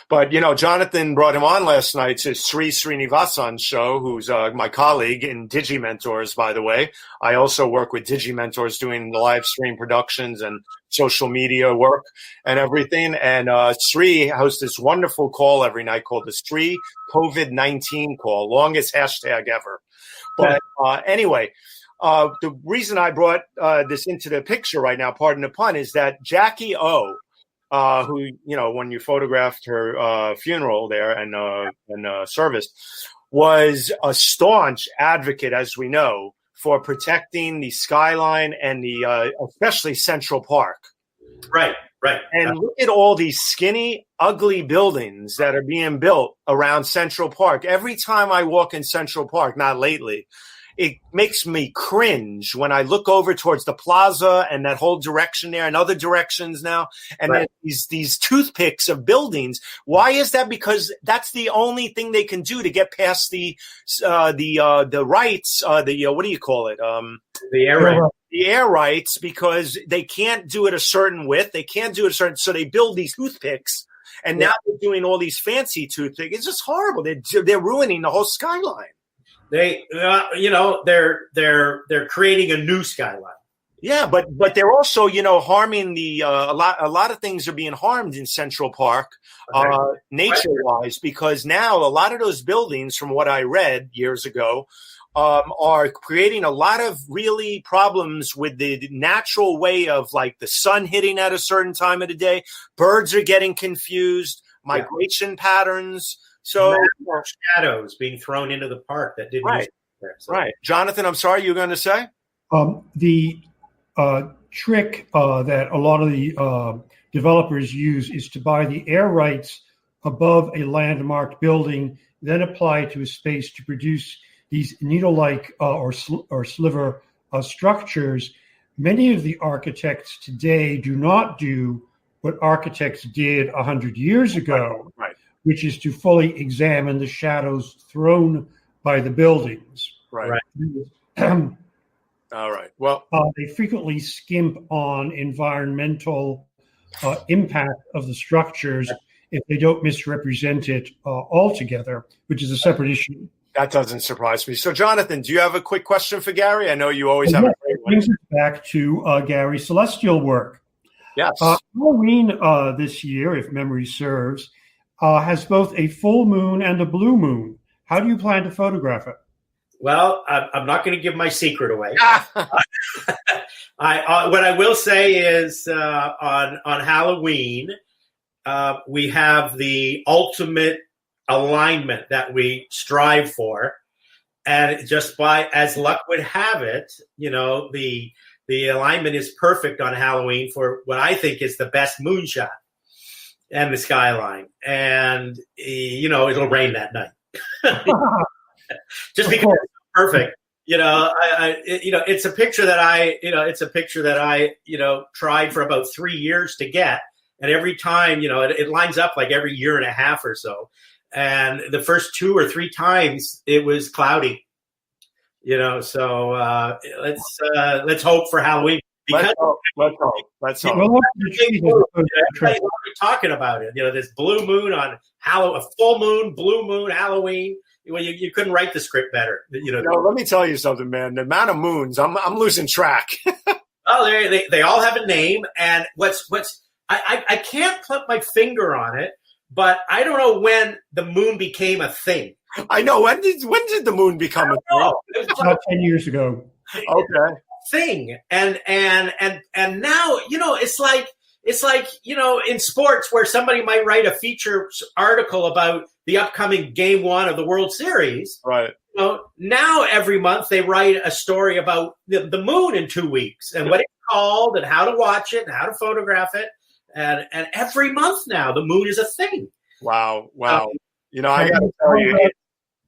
But, Jonathan brought him on last night to Sri Srinivasan's show, who's my colleague in DigiMentors, by the way. I also work with DigiMentors doing live stream productions and social media work and everything. And Sri hosts this wonderful call every night called the Sri COVID-19 call, longest hashtag ever. But anyway, the reason I brought this into the picture right now, pardon the pun, is that Jackie O, who, when you photographed her funeral there and service, was a staunch advocate, as we know, for protecting the skyline and the especially Central Park. Right. And look at all these skinny, ugly buildings that are being built around Central Park. Every time I walk in Central Park, not lately, it makes me cringe when I look over towards the plaza and that whole direction there and other directions now. And then these toothpicks of buildings. Why is that? Because that's the only thing they can do to get past the rights, what do you call it? The air rights. The air rights, because they can't do it a certain width. They can't do it so they build these toothpicks. And now they're doing all these fancy toothpicks. It's just horrible. They're ruining the whole skyline. They, they're creating a new skyline. Yeah, but they're also, harming a lot of things are being harmed in Central Park, nature-wise, because now a lot of those buildings, from what I read years ago, are creating a lot of really problems with the natural way of like the sun hitting at a certain time of the day. Birds are getting confused, migration patterns. So shadows being thrown into the park that didn't used to be there. So. Right. Jonathan, I'm sorry, you were going to say? The trick that a lot of the developers use is to buy the air rights above a landmarked building, then apply to a space to produce these needle-like or sliver structures. Many of the architects today do not do what architects did 100 years ago. Right. Which is to fully examine the shadows thrown by the buildings. Right. All right. Well, they frequently skimp on environmental impact of the structures if they don't misrepresent it altogether, which is a separate issue. That doesn't surprise me. So, Jonathan, do you have a quick question for Gary? I know you always have a great one. Brings us back to Gary's celestial work. Yes. Halloween this year, if memory serves, has both a full moon and a blue moon. How do you plan to photograph it? Well, I'm not going to give my secret away. What I will say is on Halloween, we have the ultimate alignment that we strive for. And just by as luck would have it, the alignment is perfect on Halloween for what I think is the best moonshot and the skyline. And, it'll rain that night. Just because it's perfect. It's a picture that I tried for about 3 years to get. And every time, it lines up like every year and a half or so. And the first 2 or 3 times it was cloudy, so let's hope for Halloween. Because let's hope. Everybody's talking about it. This blue moon on Halloween, a full moon, blue moon, Halloween. Well, you couldn't write the script better. Let me tell you something, man. The amount of moons, I'm losing track. Oh, they all have a name, and I can't put my finger on it, but I don't know when the moon became a thing. I know when did the moon become a thing? It was about 10 years ago. Okay. Thing and now it's like in sports where somebody might write a feature article about the upcoming game 1 of the World Series. Right. Now every month they write a story about the moon in 2 weeks and what it's called and how to watch it and how to photograph it. And every month now the moon is a thing. Wow. I got to tell you,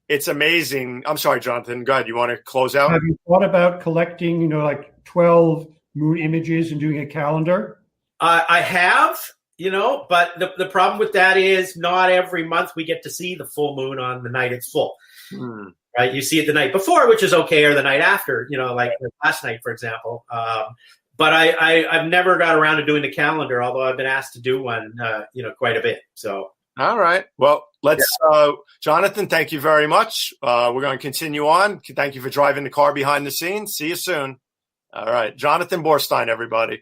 it's amazing. I'm sorry, Jonathan. Go ahead. You want to close out? Have you thought about collecting, like 12 moon images and doing a calendar? I have, but the problem with that is not every month we get to see the full moon on the night it's full. Right? You see it the night before, which is okay, or the night after, like last night, for example. But I've never got around to doing the calendar, although I've been asked to do one, quite a bit. So. All right. Well, Jonathan, thank you very much. We're going to continue on. Thank you for driving the car behind the scenes. See you soon. All right. Jonathan Borstein, everybody.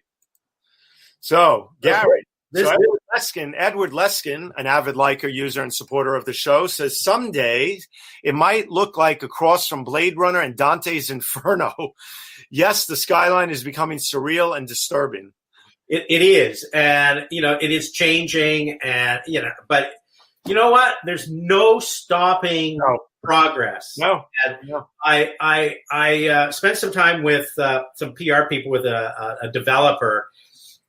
So, Gary, Edward Leskin, an avid liker, user, and supporter of the show, says someday it might look like a cross from Blade Runner and Dante's Inferno. Yes, the skyline is becoming surreal and disturbing. It is, and it is changing, and but you know what? There's no stopping progress. No. I spent some time with some PR people with a developer,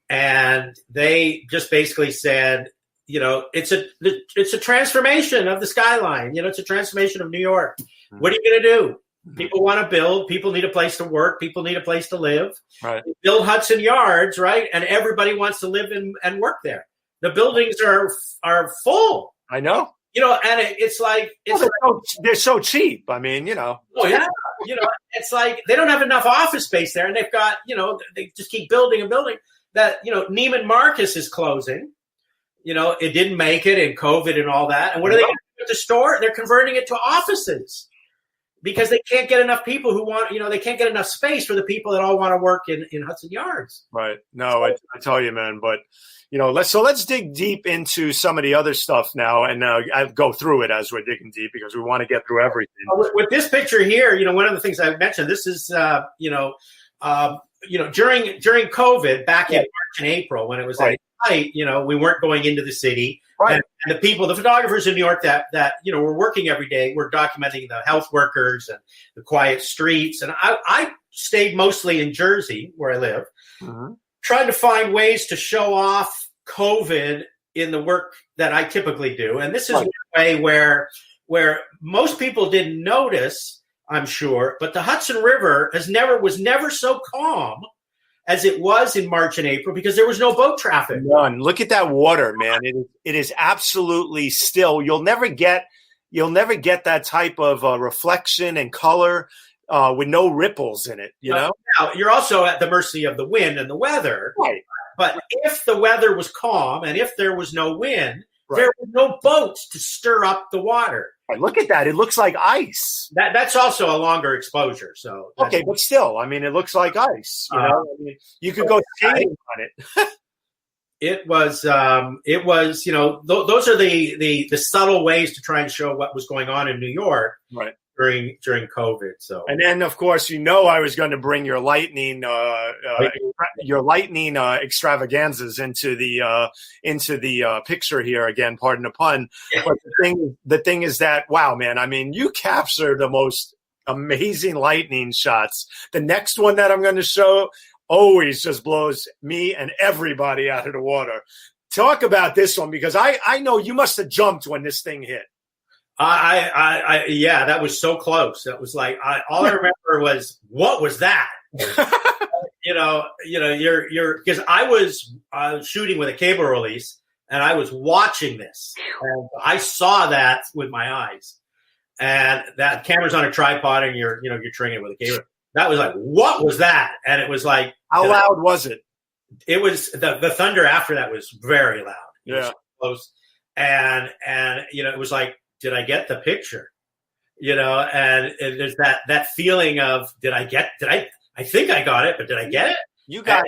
and they just basically said, it's a transformation of the skyline. It's a transformation of New York. Mm-hmm. What are you going to do? People want to build. People need a place to work. People need a place to live. Right. Build Hudson Yards, right? And everybody wants to live and work there. The buildings are full. I know. And it's like they're so cheap. I mean, Oh yeah. It's like they don't have enough office space there, and they've got they just keep building and building. That Neiman Marcus is closing. It didn't make it in COVID and all that. And what are they going to do with the store? They're converting it to offices. Because they can't get enough people who want, they can't get enough space for the people that all want to work in Hudson Yards. Right. No, I tell you, man. But, let's dig deep into some of the other stuff now. And I'll go through it as we're digging deep because we want to get through everything. With this picture here, one of the things I mentioned, this is, during COVID back in March and April when it was at height, we weren't going into the city. Right. And the photographers in New York that were working every day were documenting the health workers and the quiet streets. And I stayed mostly in Jersey, where I live, trying to find ways to show off COVID in the work that I typically do. And this is one way where most people didn't notice, I'm sure, but the Hudson River was never so calm as it was in March and April because there was no boat traffic. None. Look at that water, man. It is absolutely still. You'll never get that type of reflection and color with no ripples in it, Now, you're also at the mercy of the wind and the weather. Right. But if the weather was calm and if there was no wind, there were no boats to stir up the water. Right, look at that. It looks like ice. That's also a longer exposure. So okay, but still, I mean, it looks like ice. You could go skating on it. It was, those are the subtle ways to try and show what was going on in New York Right. during COVID. So, And then, of course, I was going to bring your lightning extravaganzas into the picture here again. Pardon the pun. Yeah. But the thing is that, wow, man! I mean, you captured the most amazing lightning shots. The next one that I'm going to show always just blows me and everybody out of the water. Talk about this one, because I know you must have jumped when this thing hit. Yeah, that was so close. That was like, all I remember was, what was that? You're because I was shooting with a cable release, and I was watching this, and I saw that with my eyes, and that camera's on a tripod, and you're training it with a cable. That was like, what was that? And it was like, how loud was it? It was the thunder after that was very loud. It was close, and it was like, did I get the picture? And there's that feeling of, I think I got it, but did I get it? You got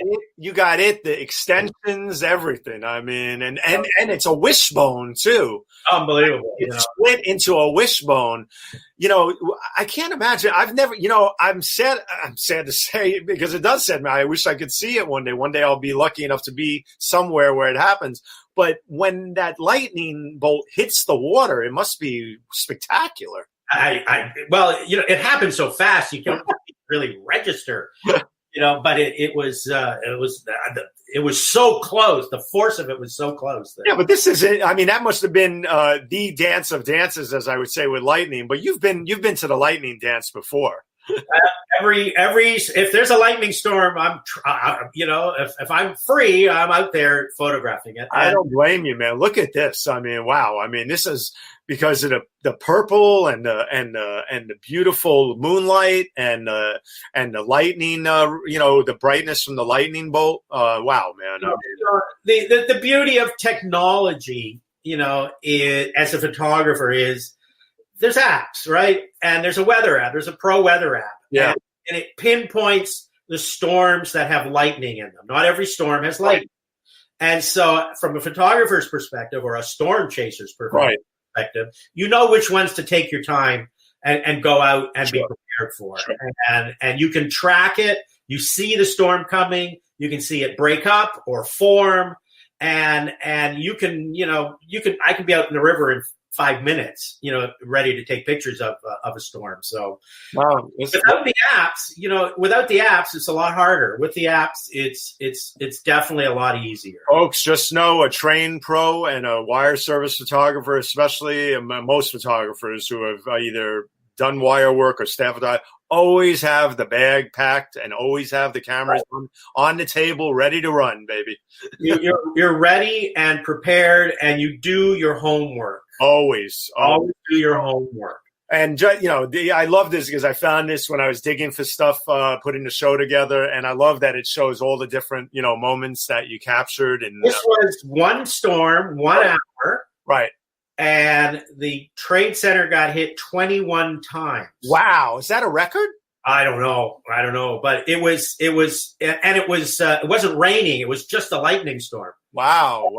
it. The extensions, everything. I mean, and it's a wishbone too. Unbelievable. It's split into a wishbone. I can't imagine. I've never, I'm sad to say, because it does sad me. I wish I could see it one day. One day I'll be lucky enough to be somewhere where it happens. But when that lightning bolt hits the water, it must be spectacular. Well, it happened so fast you can't really register. But it was so close. The force of it was so close. Yeah, but this is it. I mean, that must have been the dance of dances, as I would say, with lightning. But you've been to the lightning dance before. Every if there's a lightning storm, if I'm free, I'm out there photographing it. I don't blame you, man. Look at this. I mean, wow. I mean, this is because of the purple and the beautiful moonlight and the lightning. The brightness from the lightning bolt. Wow, man. The beauty of technology, as a photographer, is there's apps, right? And there's a weather app. There's a pro weather app. Yeah. And it pinpoints the storms that have lightning in them. Not every storm has lightning. And so from a photographer's perspective, or a storm chaser's perspective, you know which ones to take your time and go out and be prepared for. Sure. And you can track it. You see the storm coming. You can see it break up or form. And you can, I can be out in the river in 5 minutes, ready to take pictures of a storm. So without the apps, it's a lot harder. With the apps, it's definitely a lot easier. Folks, just know a trained pro and a wire service photographer, especially, and most photographers who have either done wire work or staff photography, always have the bag packed and always have the cameras on the table, ready to run, baby. You're ready and prepared, and you do your homework. Always do your homework. And I love this because I found this when I was digging for stuff, putting the show together, and I love that it shows all the different moments that you captured. And this was one storm, 1 hour, right? And the Trade Center got hit 21 times. Wow, is that a record? I don't know, but it wasn't raining. It was just a lightning storm. Wow.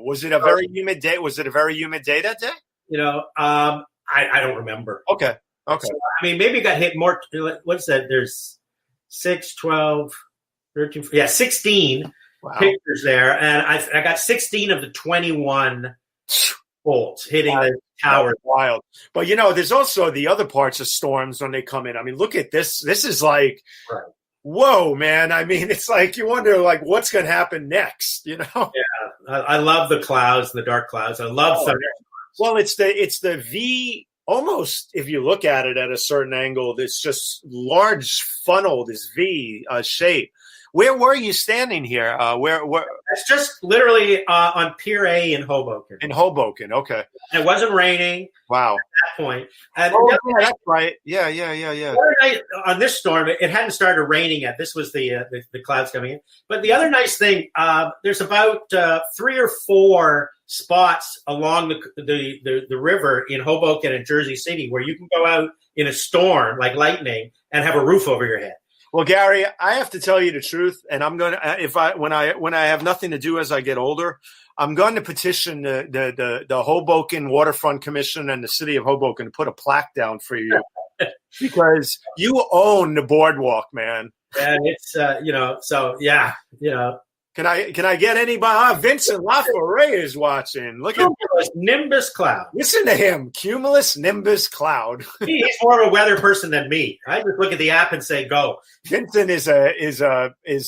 Was it a very humid day? That day? I don't remember. Okay. So, maybe it got hit more. What's that? There's 6, 12, 13, 16 pictures there. And I got 16 of the 21 bolts hitting the tower. Wild. But, there's also the other parts of storms when they come in. I mean, look at this. This is like, whoa, man. I mean, it's like you wonder, like, what's going to happen next, Yeah. I love the clouds, the dark clouds. I love thunder. Well, it's the V, almost, if you look at it at a certain angle, this just large funnel, this V shape. Where were you standing here? Where? It's just literally on Pier A in Hoboken. In Hoboken, okay. And it wasn't raining. Wow. At that point. And that's right. Yeah. On this storm, it hadn't started raining yet. This was the clouds coming in. But the other nice thing, there's about 3 or 4 spots along the river in Hoboken and Jersey City where you can go out in a storm like lightning and have a roof over your head. Well, Gary, I have to tell you the truth, and I'm going to when I have nothing to do as I get older, I'm going to petition the Hoboken Waterfront Commission and the city of Hoboken to put a plaque down for you because you own the boardwalk, man. And it's so yeah, Can I get anybody? Vincent LaForêt is watching. Look at Cumulus Nimbus Cloud. listen to him. Cumulus Nimbus Cloud. He's more of a weather person than me. I just look at the app and say, "Go." Vincent is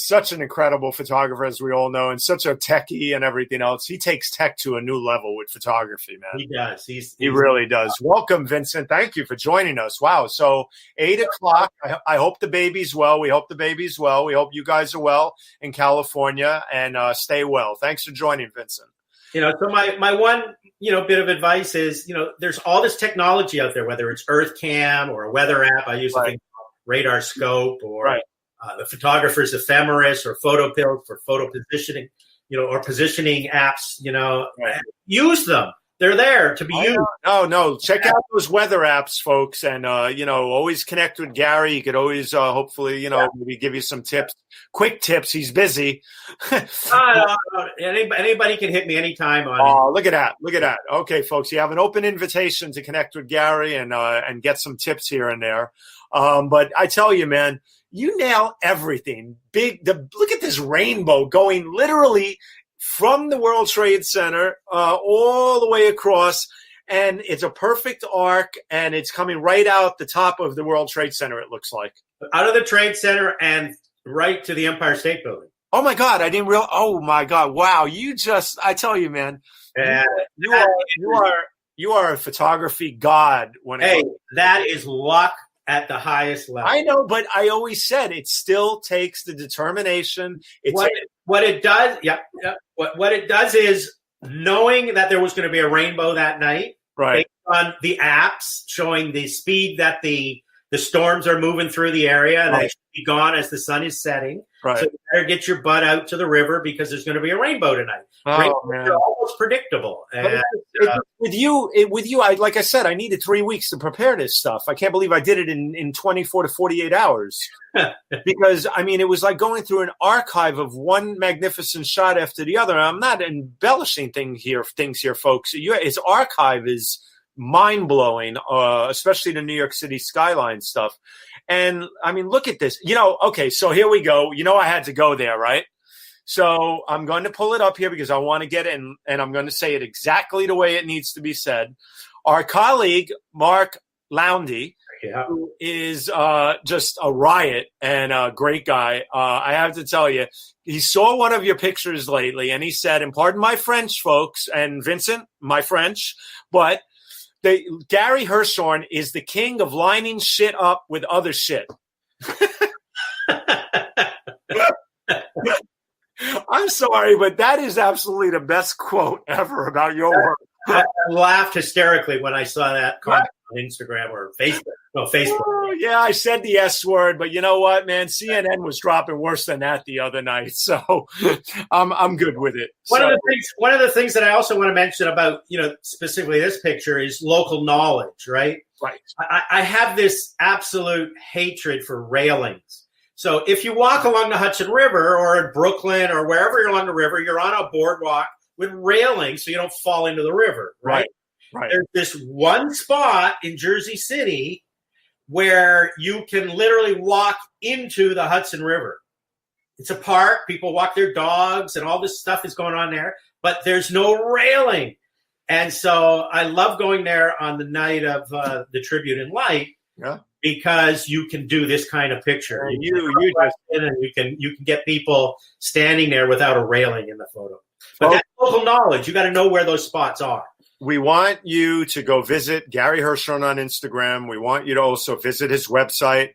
such an incredible photographer, as we all know, and such a techie and everything else. He takes tech to a new level with photography, man. He does. He really does. Welcome, Vincent. Thank you for joining us. Wow. So 8:00. I hope the baby's well. We hope the baby's well. We hope you guys are well in California, and stay well. Thanks for joining, Vincent. So my one, bit of advice is, there's all this technology out there, whether it's Earth Cam or a weather app. I use a thing called Radar Scope or the photographer's ephemeris or photo pills for photo positioning, or positioning apps, use them. They're there to be used. No. Check out those weather apps, folks. And, always connect with Gary. You could always, hopefully, maybe give you some tips, quick tips. He's busy. No. Anybody can hit me anytime. Look at that. Okay, folks, you have an open invitation to connect with Gary and get some tips here and there. But I tell you, man, you nail everything. Look at this rainbow going literally from the World Trade Center all the way across, and it's a perfect arc, and it's coming right out the top of the World Trade Center, it looks like. Out of the Trade Center and right to the Empire State Building. Oh, my God, I didn't realize. Oh, my God, wow, I tell you, man, you are a photography god. That is luck at the highest level. I know, but I always said it still takes the determination. What it does is knowing that there was going to be a rainbow that night, right? Based on the apps showing the speed that the storms are moving through the area, and they should be gone as the sun is setting. Right. So you better get your butt out to the river because there's going to be a rainbow tonight. Rainbows are almost predictable. And, with you, like I said, I needed 3 weeks to prepare this stuff. I can't believe I did it in 24 to 48 hours. Because, it was like going through an archive of one magnificent shot after the other. I'm not embellishing things here, folks. Its archive is mind-blowing, especially the New York City skyline stuff. And, look at this. Okay, so here we go. I had to go there, right? So I'm going to pull it up here because I want to get it, and I'm going to say it exactly the way it needs to be said. Our colleague, Mark Lowndy, who is just a riot and a great guy. I have to tell you, he saw one of your pictures lately, and he said, and pardon my French, folks, and Vincent, my French, but Gary Hershorn is the king of lining shit up with other shit. I'm sorry, but that is absolutely the best quote ever about your work. I laughed hysterically when I saw that comment on Instagram or Facebook. No, Facebook. Oh, yeah, I said the S word, but you know what, man? CNN was dropping worse than that the other night, so I'm good with it. One of the things that I also want to mention about specifically this picture is local knowledge, right? Right. I have this absolute hatred for railings. So if you walk along the Hudson River or in Brooklyn or wherever you're along the river, you're on a boardwalk with railings so you don't fall into the river, right? Right. There's this one spot in Jersey City where you can literally walk into the Hudson River. It's a park. People walk their dogs and all this stuff is going on there, but there's no railing. And so I love going there on the night of the Tribute in Light. Yeah. Because you can do this kind of picture. And you can get people standing there without a railing in the photo. But that's local knowledge. You got to know where those spots are. We want you to go visit Gary Hershorn on Instagram. We want you to also visit his website,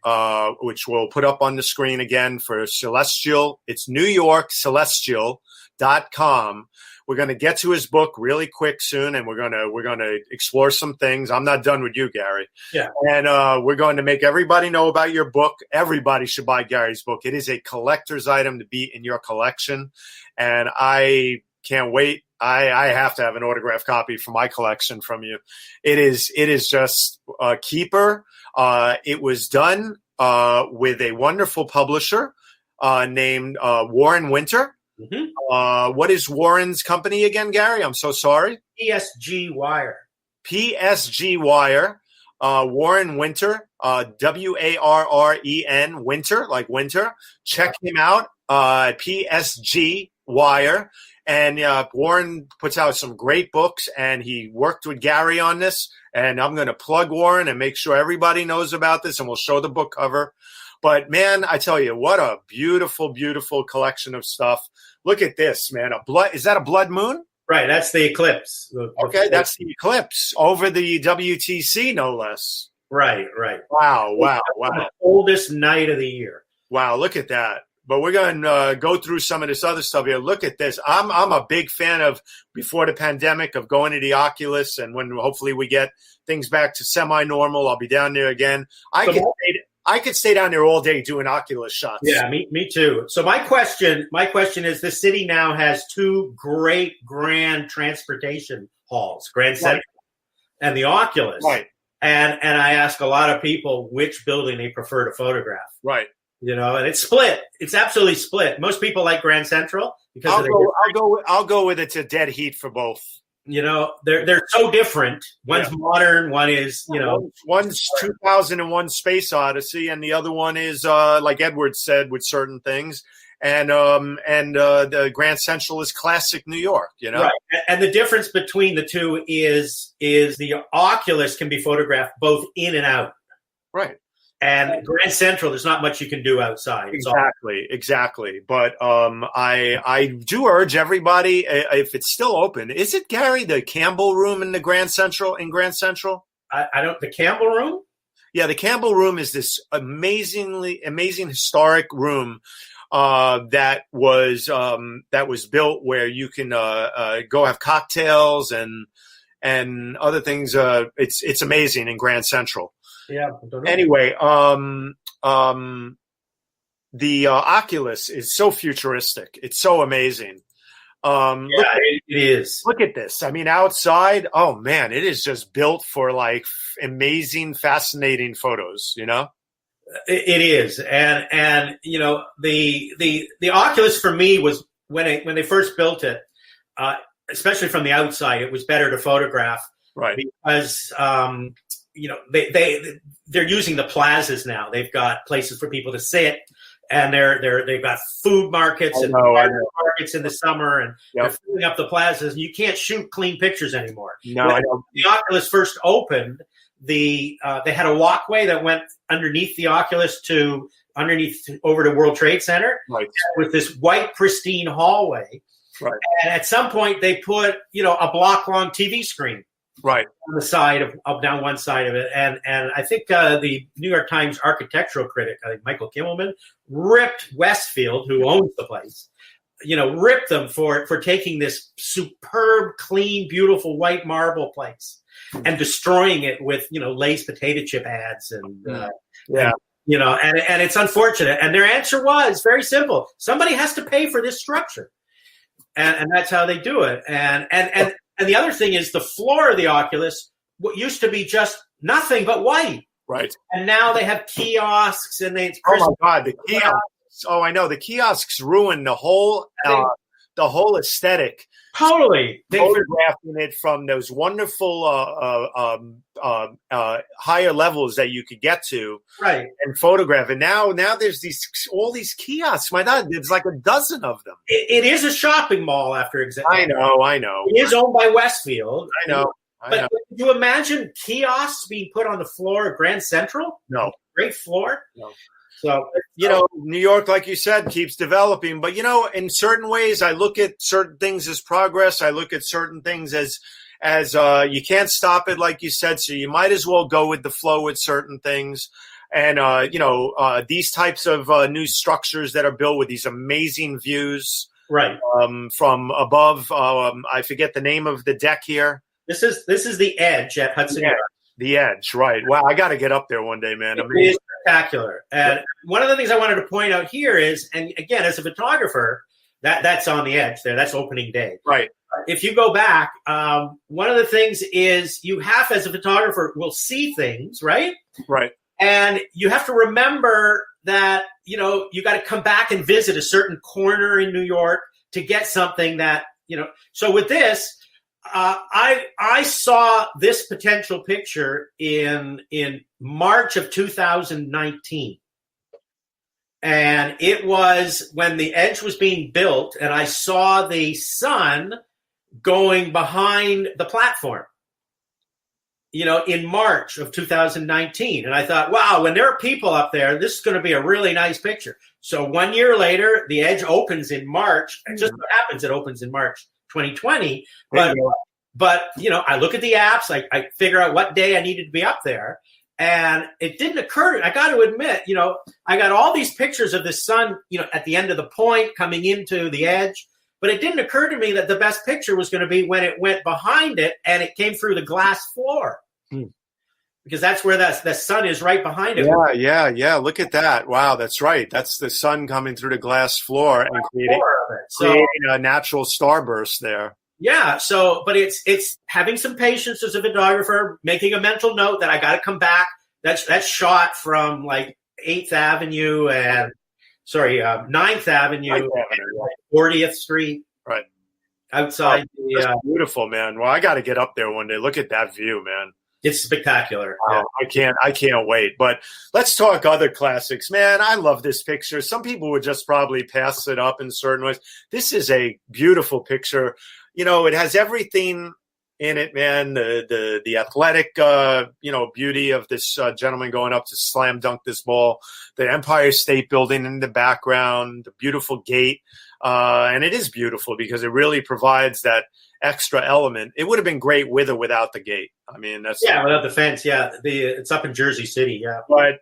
which we'll put up on the screen again for Celestial. It's NewYorkCelestial.com. We're going to get to his book really quick soon, and we're going to explore some things. I'm not done with you, Gary. Yeah. And we're going to make everybody know about your book. Everybody should buy Gary's book. It is a collector's item to be in your collection, and I can't wait. I have to have an autographed copy for my collection from you. It is just a keeper. It was done with a wonderful publisher named Warren Winter. Mm-hmm. What is Warren's company again, Gary? I'm so sorry. PSG Wire. PSG Wire. Warren Winter, Warren, Winter, like winter. Check him out, PSG Wire. And Warren puts out some great books, and he worked with Gary on this. And I'm going to plug Warren and make sure everybody knows about this, and we'll show the book cover. But, man, I tell you, what a beautiful, beautiful collection of stuff. Look at this, man. Is that a blood moon? Right, that's the eclipse. Okay, that's the eclipse over the WTC, no less. Right. Wow. The oldest night of the year. Wow, look at that. But we're going to go through some of this other stuff here. Look at this. I'm a big fan of, before the pandemic, of going to the Oculus, and when hopefully we get things back to semi-normal, I'll be down there again. I could stay down there all day doing Oculus shots. Yeah, me too. So my question is, the city now has two great grand transportation halls, Grand Central and the Oculus. Right. And I ask a lot of people which building they prefer to photograph. Right. And it's split. It's absolutely split. Most people like Grand Central because I'll go with it's a dead heat for both. They're so different. One's modern, one is, One's 2001 Space Odyssey, and the other one is, like Edward said, with certain things. And the Grand Central is classic New York, Right. And the difference between the two is the Oculus can be photographed both in and out. Right. And Grand Central, there's not much you can do outside. Exactly. But I do urge everybody, if it's still open, is it, Gary, the Campbell Room in the Grand Central? I don't. The Campbell Room? Yeah, the Campbell Room is this amazing historic room that was built where you can go have cocktails and other things. It's amazing in Grand Central. Yeah. Anyway, the Oculus is so futuristic. It's so amazing. It is. Look at this. I mean, outside, oh man, it is just built for like amazing, fascinating photos. It is, and the Oculus for me was when they first built it, especially from the outside, it was better to photograph, right? Because they're using the plazas now. They've got places for people to sit, and they've got food markets and markets in the summer, and they're filling up the plazas. And you can't shoot clean pictures anymore. No, I know. The Oculus first opened, they had a walkway that went underneath the Oculus over to World Trade Center, right, with this white pristine hallway. Right. And at some point, they put a block long TV screen. Right. On the side of down one side of it. And I think the New York Times architectural critic, I think Michael Kimmelman, ripped Westfield, who owns the place, ripped them for taking this superb, clean, beautiful white marble place and destroying it with, Lay's potato chip ads and it's unfortunate. And their answer was very simple. Somebody has to pay for this structure. And that's how they do it. And the other thing is the floor of the Oculus, what used to be just nothing but white. Right. And now they have kiosks and oh my God, the kiosks. Oh, I know. The kiosks ruined the whole aesthetic. Totally. Photographing it from those wonderful higher levels that you could get to, right, and photograph. And now there's all these kiosks. My God, there's like a dozen of them. It is a shopping mall after example. I know. It is owned by Westfield. I know. But can you imagine kiosks being put on the floor of Grand Central? No. Great floor? No. So, New York, like you said, keeps developing. But, in certain ways, I look at certain things as progress. I look at certain things as you can't stop it, like you said. So you might as well go with the flow with certain things. And, these types of new structures that are built with these amazing views. Right. From above. I forget the name of the deck here. This is the Edge at Hudson Yards. The Edge, right. Wow, I got to get up there one day, man. It is spectacular. And one of the things I wanted to point out here is, and again, as a photographer, that's on the Edge there. That's opening day. Right. If you go back, one of the things is you have, as a photographer, will see things, right? Right. And you have to remember that, you got to come back and visit a certain corner in New York to get something that, So with this, I saw this potential picture in March of 2019. And it was when the Edge was being built, and I saw the sun going behind the platform, in March of 2019. And I thought, wow, when there are people up there, this is going to be a really nice picture. So 1 year later, the Edge opens in March. It just happens it opens in March 2020. But I look at the apps, I figure out what day I needed to be up there. And it didn't occur to me. I got to admit, I got all these pictures of the sun, at the end of the point coming into the Edge. But it didn't occur to me that the best picture was going to be when it went behind it and it came through the glass floor. Because that's where the sun is, right behind it. Yeah. Look at that. Wow, that's right. That's the sun coming through the glass floor and creating a natural starburst there. Yeah. So, but it's having some patience as a photographer, making a mental note that I got to come back. That's shot from like 8th Avenue and 9th Avenue, and 40th Street. Right. Outside. That's beautiful, man. Well, I got to get up there one day. Look at that view, man. It's spectacular. Wow, yeah. I can't wait. But let's talk other classics, man. I love this picture. Some people would just probably pass it up in certain ways. This is a beautiful picture. It has everything in it, man. The athletic, beauty of this gentleman going up to slam dunk this ball, the Empire State Building in the background, the beautiful gate. And it is beautiful because it really provides that extra element. It would have been great with or without the gate. I mean, without the fence. Yeah. It's up in Jersey City. Yeah. But,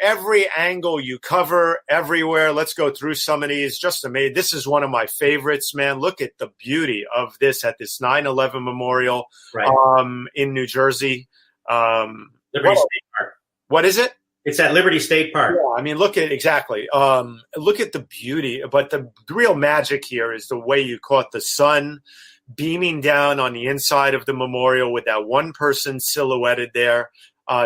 every angle you cover everywhere. Let's go through some of these. Just amazing. This is one of my favorites, man. Look at the beauty of this at this 9/11 memorial, in New Jersey. Liberty State Park. What is it? It's at Liberty State Park. Yeah, I mean, look at the beauty, but the real magic here is the way you caught the sun beaming down on the inside of the memorial with that one person silhouetted there,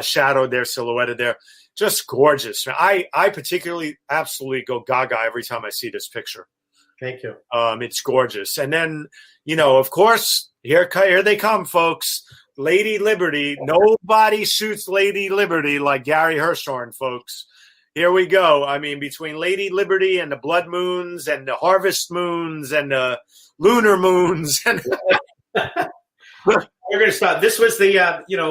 shadowed there, silhouetted there. Just gorgeous. I particularly absolutely go gaga every time I see this picture. Thank you. It's gorgeous. And then, of course, here they come, folks. Lady Liberty. Nobody shoots Lady Liberty like Gary Hershorn, folks. Here we go. I mean, between Lady Liberty and the blood moons and the harvest moons and the lunar moons. And we're going to stop. This was the,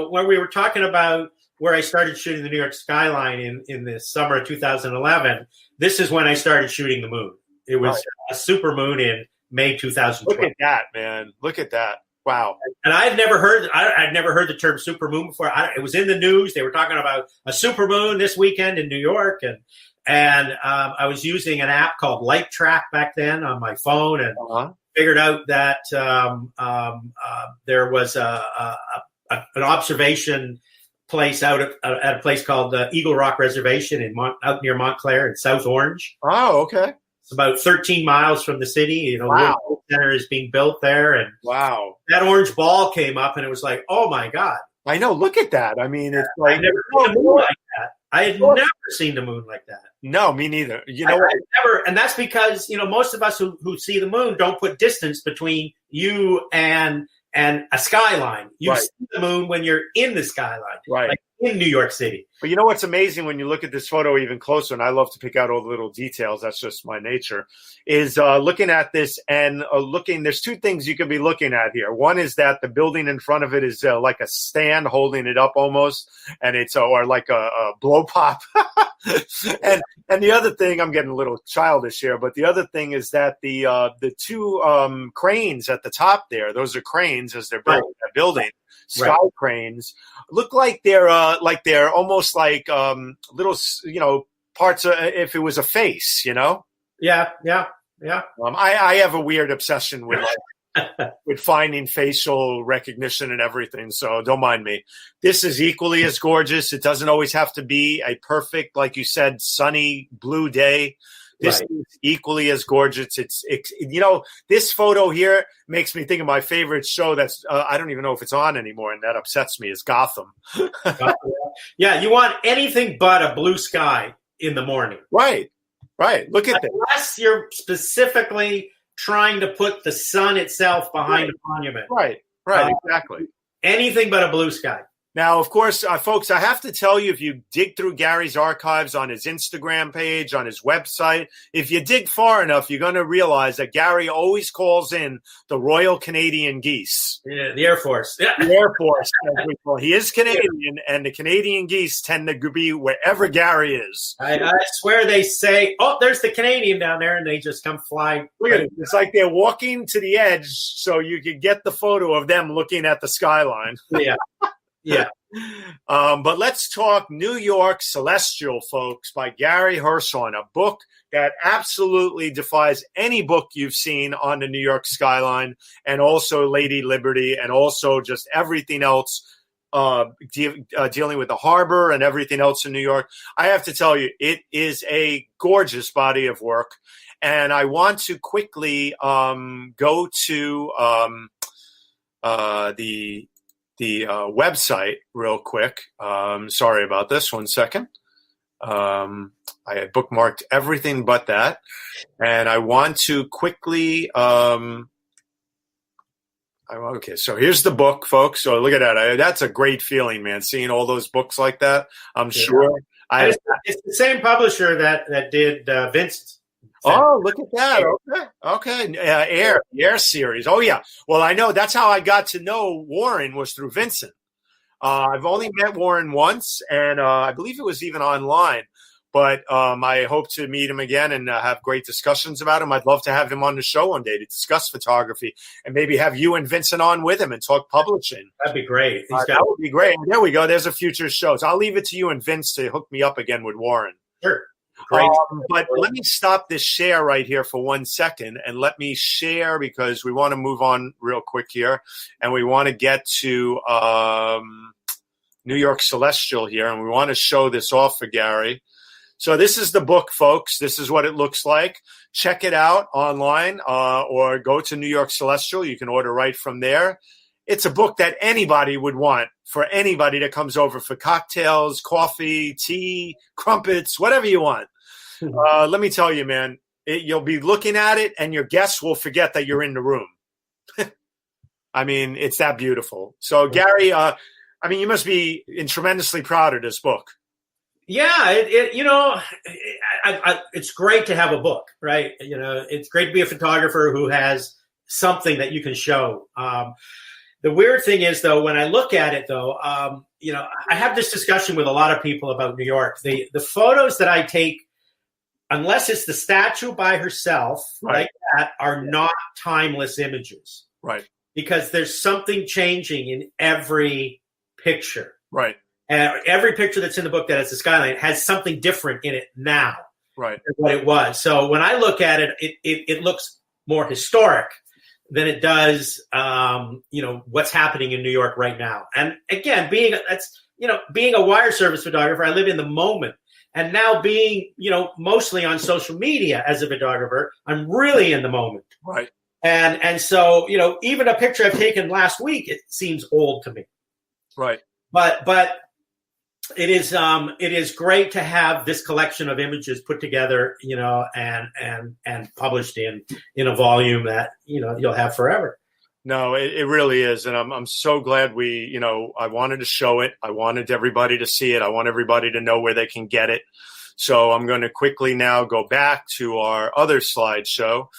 when we were talking about where I started shooting the New York skyline in the summer of 2011, this is when I started shooting the moon. It was a super moon in May 2012. Look at that, man. Look at that. Wow. And I'd never heard the term supermoon before. It was in the news. They were talking about a supermoon this weekend in New York. And I was using an app called Light Track back then on my phone and figured out that there was an observation place out at a place called Eagle Rock Reservation out near Montclair in South Orange. Oh, okay. It's about 13 miles from the city. Wow. The center is being built there, and wow, that orange ball came up, and it was like, oh my god! I know. Look at that. I mean, it's like I never seen the moon like that. I had never seen the moon like that. No, me neither. And that's because most of us who see the moon don't put distance between you and a skyline. You see the moon when you're in the skyline, right? Like in New York City. But what's amazing when you look at this photo even closer, and I love to pick out all the little details, that's just my nature, is looking at this and there's two things you could be looking at here. One is that the building in front of it is like a stand holding it up almost, and it's or like a blow pop. and the other thing, I'm getting a little childish here, but the other thing is that the two cranes at the top there, those are cranes as they're building that building. Sky cranes look like they're almost like little parts of, if it was a face, Yeah. I have a weird obsession with with finding facial recognition and everything, so don't mind me. This is equally as gorgeous. It doesn't always have to be a perfect, like you said, sunny blue day. This is equally as gorgeous. It's this photo here makes me think of my favorite show that's I don't even know if it's on anymore, and that upsets me, is Gotham. Yeah, you want anything but a blue sky in the morning. Right. Look at that. Unless you're specifically trying to put the sun itself behind a monument. Right, exactly. Anything but a blue sky. Now, of course, folks, I have to tell you, if you dig through Gary's archives on his Instagram page, on his website, if you dig far enough, you're going to realize that Gary always calls in the Royal Canadian Geese. Yeah, the Air Force. Yeah. The Air Force, as we call it. He is Canadian, and the Canadian geese tend to be wherever Gary is. I swear they say, oh, there's the Canadian down there, and they just come fly. Look at it. It's like they're walking to the edge so you could get the photo of them looking at the skyline. Yeah. Yeah. But let's talk New York Celestial, folks, by Gary Hershorn, a book that absolutely defies any book you've seen on the New York skyline, and also Lady Liberty, and also just everything else dealing with the harbor and everything else in New York. I have to tell you, it is a gorgeous body of work. And I want to quickly go to the website real quick. Sorry about this. 1 second. I had bookmarked everything but that. And I want to quickly okay, so here's the book, folks. So look at that. That's a great feeling, man, seeing all those books like that. I'm sure. It's the same publisher that did Vincent. Oh, look at that. Okay. Air series. Oh, yeah. Well, I know that's how I got to know Warren, was through Vincent. I've only met Warren once, and I believe it was even online. But I hope to meet him again and have great discussions about him. I'd love to have him on the show one day to discuss photography, and maybe have you and Vincent on with him and talk publishing. That'd be great. That would be great. There we go. There's a future show. So I'll leave it to you and Vince to hook me up again with Warren. Sure. Great. But let me stop this share right here for 1 second, and let me share, because we want to move on real quick here, and we want to get to New York Celestial here, and we want to show this off for Gary. So this is the book, folks. This is what it looks like. Check it out online, or go to New York Celestial. You can order right from there. It's a book that anybody would want, for anybody that comes over for cocktails, coffee, tea, crumpets, whatever you want. Let me tell you, man, you'll be looking at it and your guests will forget that you're in the room. I mean, it's that beautiful. So, Gary, you must be tremendously proud of this book. Yeah, it's great to have a book, right? It's great to be a photographer who has something that you can show. The weird thing is, though, when I look at it, though, I have this discussion with a lot of people about New York. The photos that I take, unless it's the statue by herself, right, like that, are not timeless images. Right. Because there's something changing in every picture. Right. And every picture that's in the book that has the skyline has something different in it now. Right. Than what it was. So when I look at it, it looks more historic than it does, what's happening in New York right now. And again, being a wire service photographer, I live in the moment. And now being, mostly on social media as a photographer, I'm really in the moment. Right. And so, even a picture I've taken last week, it seems old to me. Right. But it is great to have this collection of images put together, and published in a volume that, you'll have forever. No, it really is. And I'm so glad I wanted to show it. I wanted everybody to see it. I want everybody to know where they can get it. So I'm going to quickly now go back to our other slideshow.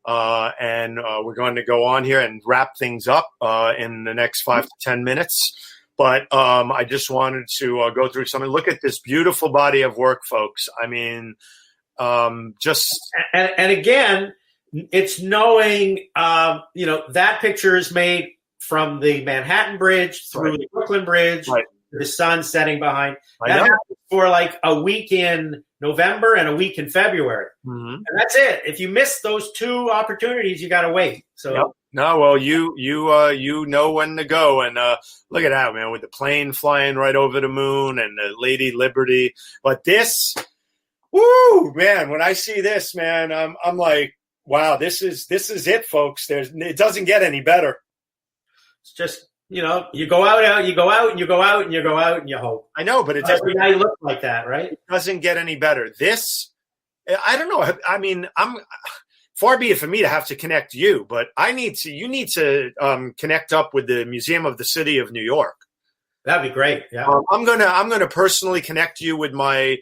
And we're going to go on here and wrap things up in the next 5 to 10 minutes. But I just wanted to go through something. Look at this beautiful body of work, folks. I mean, just. And again, it's knowing, that picture is made from the Manhattan Bridge through right. the Brooklyn Bridge, right. the sun setting behind. That happens for like a week in November and a week in February. Mm-hmm. And that's it. If you miss those two opportunities, you got to wait. So. Yep. No, well, you know when to go, and look at that, man, with the plane flying right over the moon and the Lady Liberty. But this, woo, man, when I see this, man, I'm like, wow, this is it, folks. It doesn't get any better. It's just you know, you go out, you go out, and you go out, and you go out, and you hope. I know, but it Every night look like that, right? It doesn't get any better. This, I don't know. I mean, far be it for me to have to connect you, but you need to connect up with the Museum of the City of New York. That'd be great. Yeah, I'm gonna personally connect you with my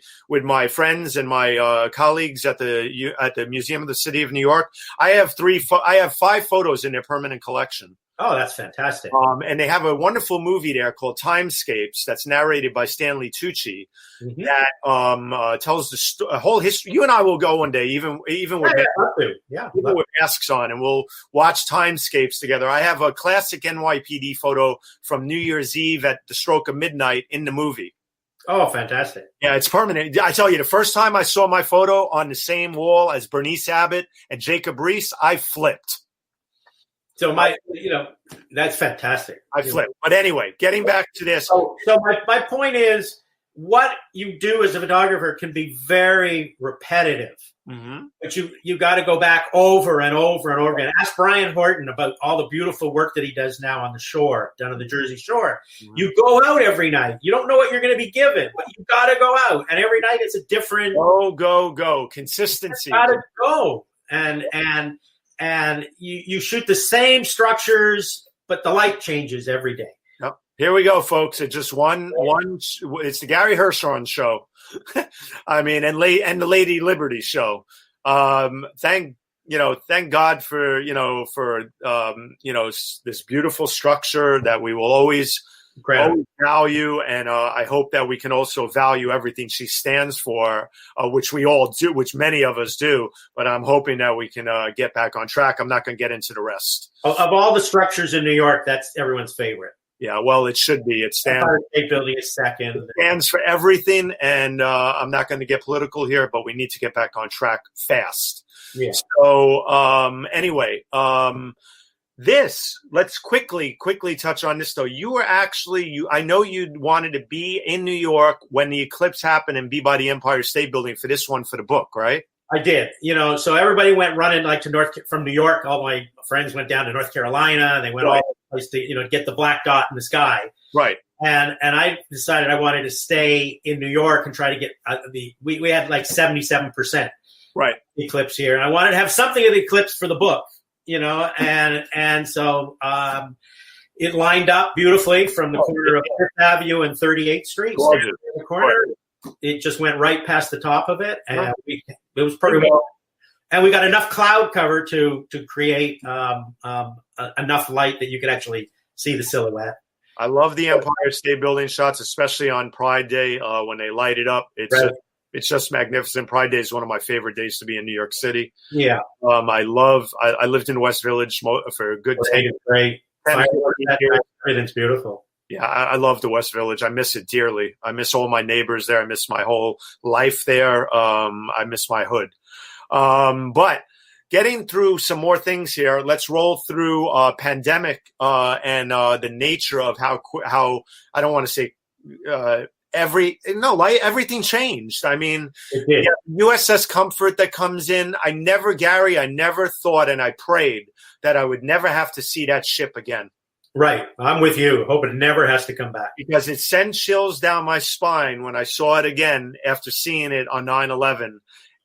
friends and my colleagues at the Museum of the City of New York. I have 5 photos in their permanent collection. Oh, that's fantastic. And they have a wonderful movie there called Timescapes that's narrated by Stanley Tucci that tells a whole history. You and I will go one day, even with masks on, and we'll watch Timescapes together. I have a classic NYPD photo from New Year's Eve at the stroke of midnight in the movie. Oh, fantastic. Yeah, it's permanent. I tell you, the first time I saw my photo on the same wall as Bernice Abbott and Jacob Riis, I flipped. So that's fantastic. I flipped. But anyway, getting back to this. So my point is, what you do as a photographer can be very repetitive. Mm-hmm. But you got to go back over and over and over again. Ask Brian Horton about all the beautiful work that he does now on the shore, down on the Jersey Shore. Mm-hmm. You go out every night. You don't know what you're going to be given, but you got to go out. And every night it's a different. Go. Consistency. You got to go. And you shoot the same structures, but the light changes every day. Yep. Here we go, folks. It's just one. It's the Gary Hershorn show. I mean, and the Lady Liberty show. Thank God for this beautiful structure that we will always value, and I hope that we can also value everything she stands for, which we all do, which many of us do. But I'm hoping that we can get back on track. I'm not going to get into the rest. Of all the structures in New York, that's everyone's favorite. Yeah, well, it should be. It stands. Empire State Building is second. It stands for everything, and I'm not going to get political here, but we need to get back on track fast. Yeah. So anyway. Let's quickly touch on this, though. You were I know you wanted to be in New York when the eclipse happened and be by the Empire State Building for this one for the book, right? I did. So everybody went running from New York. All my friends went down to North Carolina. They went all over the place to, get the black dot in the sky. Right. And I decided I wanted to stay in New York and try to get we had like 77% right eclipse here. And I wanted to have something of the eclipse for the book. And so it lined up beautifully from the corner of 5th Avenue and 38th Street. In the corner, it just went right past the top of it, and it was pretty well. And we got enough cloud cover to create enough light that you could actually see the silhouette. I love the Empire State Building shots, especially on Pride Day when they light it up. It's just magnificent. Pride Day is one of my favorite days to be in New York City. Yeah. I lived in West Village for a good 10 years. Great. Everything's beautiful. Yeah, I love the West Village. I miss it dearly. I miss all my neighbors there. I miss my whole life there. I miss my hood. But getting through some more things here, let's roll through pandemic and the nature of how I don't want to say everything changed. I mean, USS Comfort that comes in. I never thought, and I prayed that I would never have to see that ship again. Right. I'm with you. Hope it never has to come back. Because it sent chills down my spine when I saw it again after seeing it on 9/11.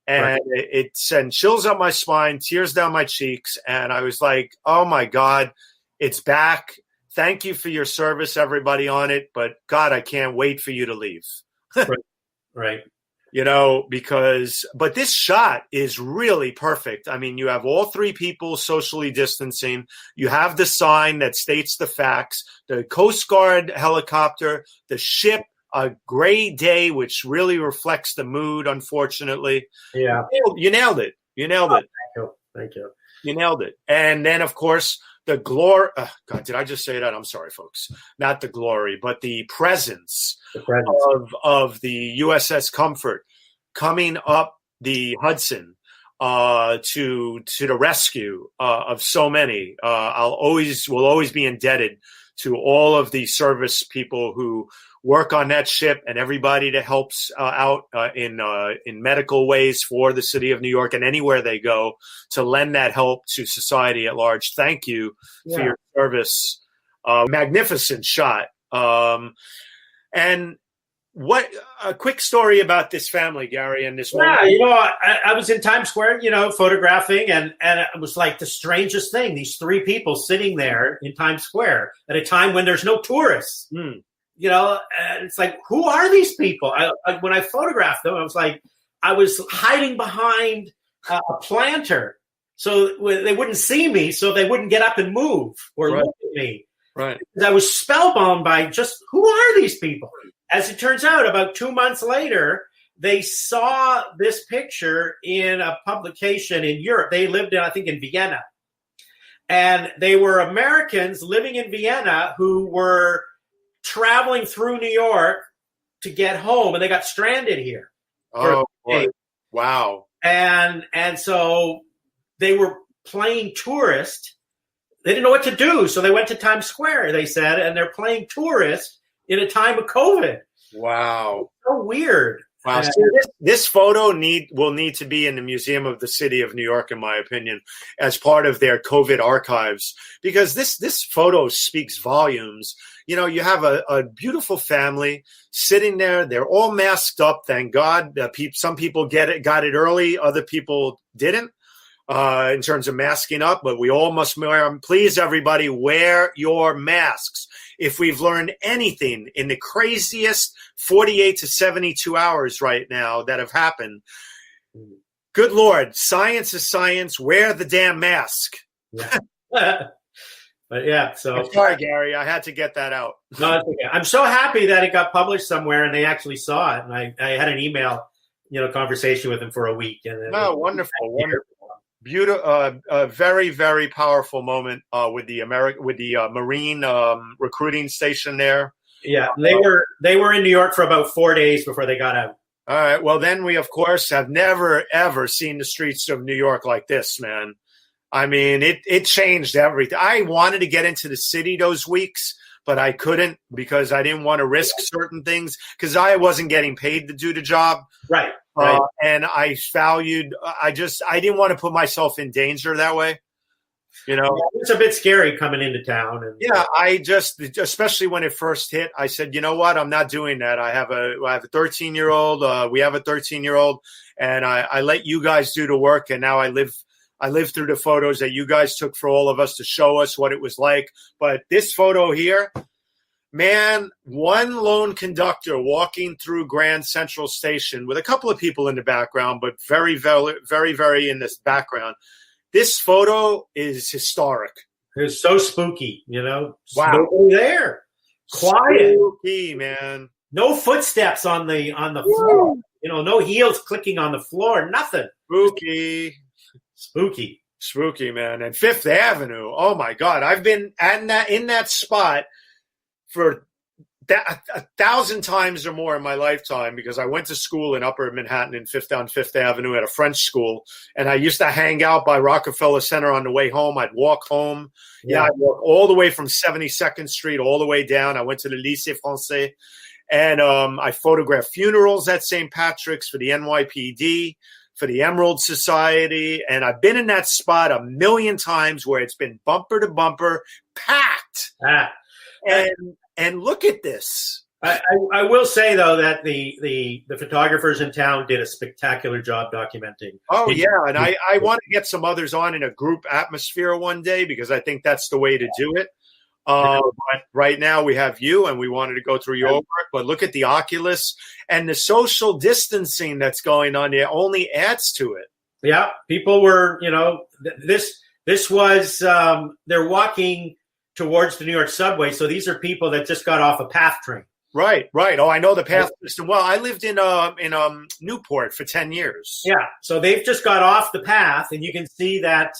And it sent chills up my spine, tears down my cheeks. And I was like, oh, my God, it's back. Thank you for your service, everybody on it. But, God, I can't wait for you to leave. Right. But this shot is really perfect. I mean, you have all 3 people socially distancing. You have the sign that states the facts, the Coast Guard helicopter, the ship, a gray day, which really reflects the mood, unfortunately. Yeah. You nailed it. Thank you. You nailed it. And then, of course, the glory. God, did I just say that? I'm sorry, folks. Not the glory, but the presence of the USS Comfort coming up the Hudson to the rescue of so many. Will always be indebted to all of the service people who work on that ship and everybody that helps out in medical ways for the city of New York and anywhere they go to lend that help to society at large. Thank you for your service Magnificent shot. And what a quick story about this family, Gary, and this woman. Yeah, I was in Times Square, photographing, and it was like the strangest thing. These three people sitting there in Times Square at a time when there's no tourists. And it's like, who are these people? When I photographed them, I was hiding behind a planter so they wouldn't see me, so they wouldn't get up and move or look at me. Right. I was spellbound by just, who are these people? As it turns out, about 2 months later, they saw this picture in a publication in Europe. They lived in Vienna. And they were Americans living in Vienna who were traveling through New York to get home, and they got stranded here. Oh, boy. Wow. And so they were playing tourist. They didn't know what to do, so they went to Times Square, they said, and they're playing tourist in a time of COVID. Wow. So weird. Wow. So this photo will need to be in the Museum of the City of New York, in my opinion, as part of their COVID archives, because this photo speaks volumes. You have a beautiful family sitting there. They're all masked up. Thank God. Some people got it early. Other people didn't. In terms of masking up, but we all must wear them. Please, everybody, wear your masks. If we've learned anything in the craziest 48 to 72 hours right now that have happened, good Lord, science is science. Wear the damn mask. Yeah. But yeah, so I'm sorry, Gary, I had to get that out. No, it's okay. I'm so happy that it got published somewhere and they actually saw it. And I had an email, conversation with them for a week. And wonderful. Beautiful, a very, very powerful moment with the Marine recruiting station there. Yeah, they were in New York for about 4 days before they got out. All right. Well, then we, of course, have never, ever seen the streets of New York like this, man. I mean, it changed everything. I wanted to get into the city those weeks, but I couldn't because I didn't want to risk certain things because I wasn't getting paid to do the job. Right. And I didn't want to put myself in danger that way. It's a bit scary coming into town. And, I especially when it first hit, I said, you know what? I'm not doing that. I have a 13-year-old. We have a 13-year-old, and I let you guys do the work. And now I live through the photos that you guys took for all of us to show us what it was like. But this photo here, man, one lone conductor walking through Grand Central Station with a couple of people in the background, but very, very, very, very in this background. This photo is historic. It's so spooky, Wow. Nobody there. Quiet. Spooky, man. No footsteps on the floor. No heels clicking on the floor. Nothing. Spooky, man. And Fifth Avenue. Oh my God. I've been in that spot for 1,000 times or more in my lifetime because I went to school in Upper Manhattan on Fifth Avenue at a French school, and I used to hang out by Rockefeller Center on the way home. I'd walk home. I'd walk all the way from 72nd Street all the way down. I went to the Lycée Français, and I photographed funerals at St. Patrick's for the NYPD, for the Emerald Society, and I've been in that spot a million times where it's been bumper to bumper, packed. And look at this. I will say, though, that the photographers in town did a spectacular job documenting. Oh, yeah. And I want to get some others on in a group atmosphere one day because I think that's the way to do it. But right now we have you, and we wanted to go through your work. But look at the Oculus and the social distancing that's going on there only adds to it. Yeah. People were, this was they're walking towards the New York subway. So these are people that just got off a PATH train. Right. Oh, I know the PATH system well. I lived in Newport for 10 years. Yeah. So they've just got off the PATH, and you can see that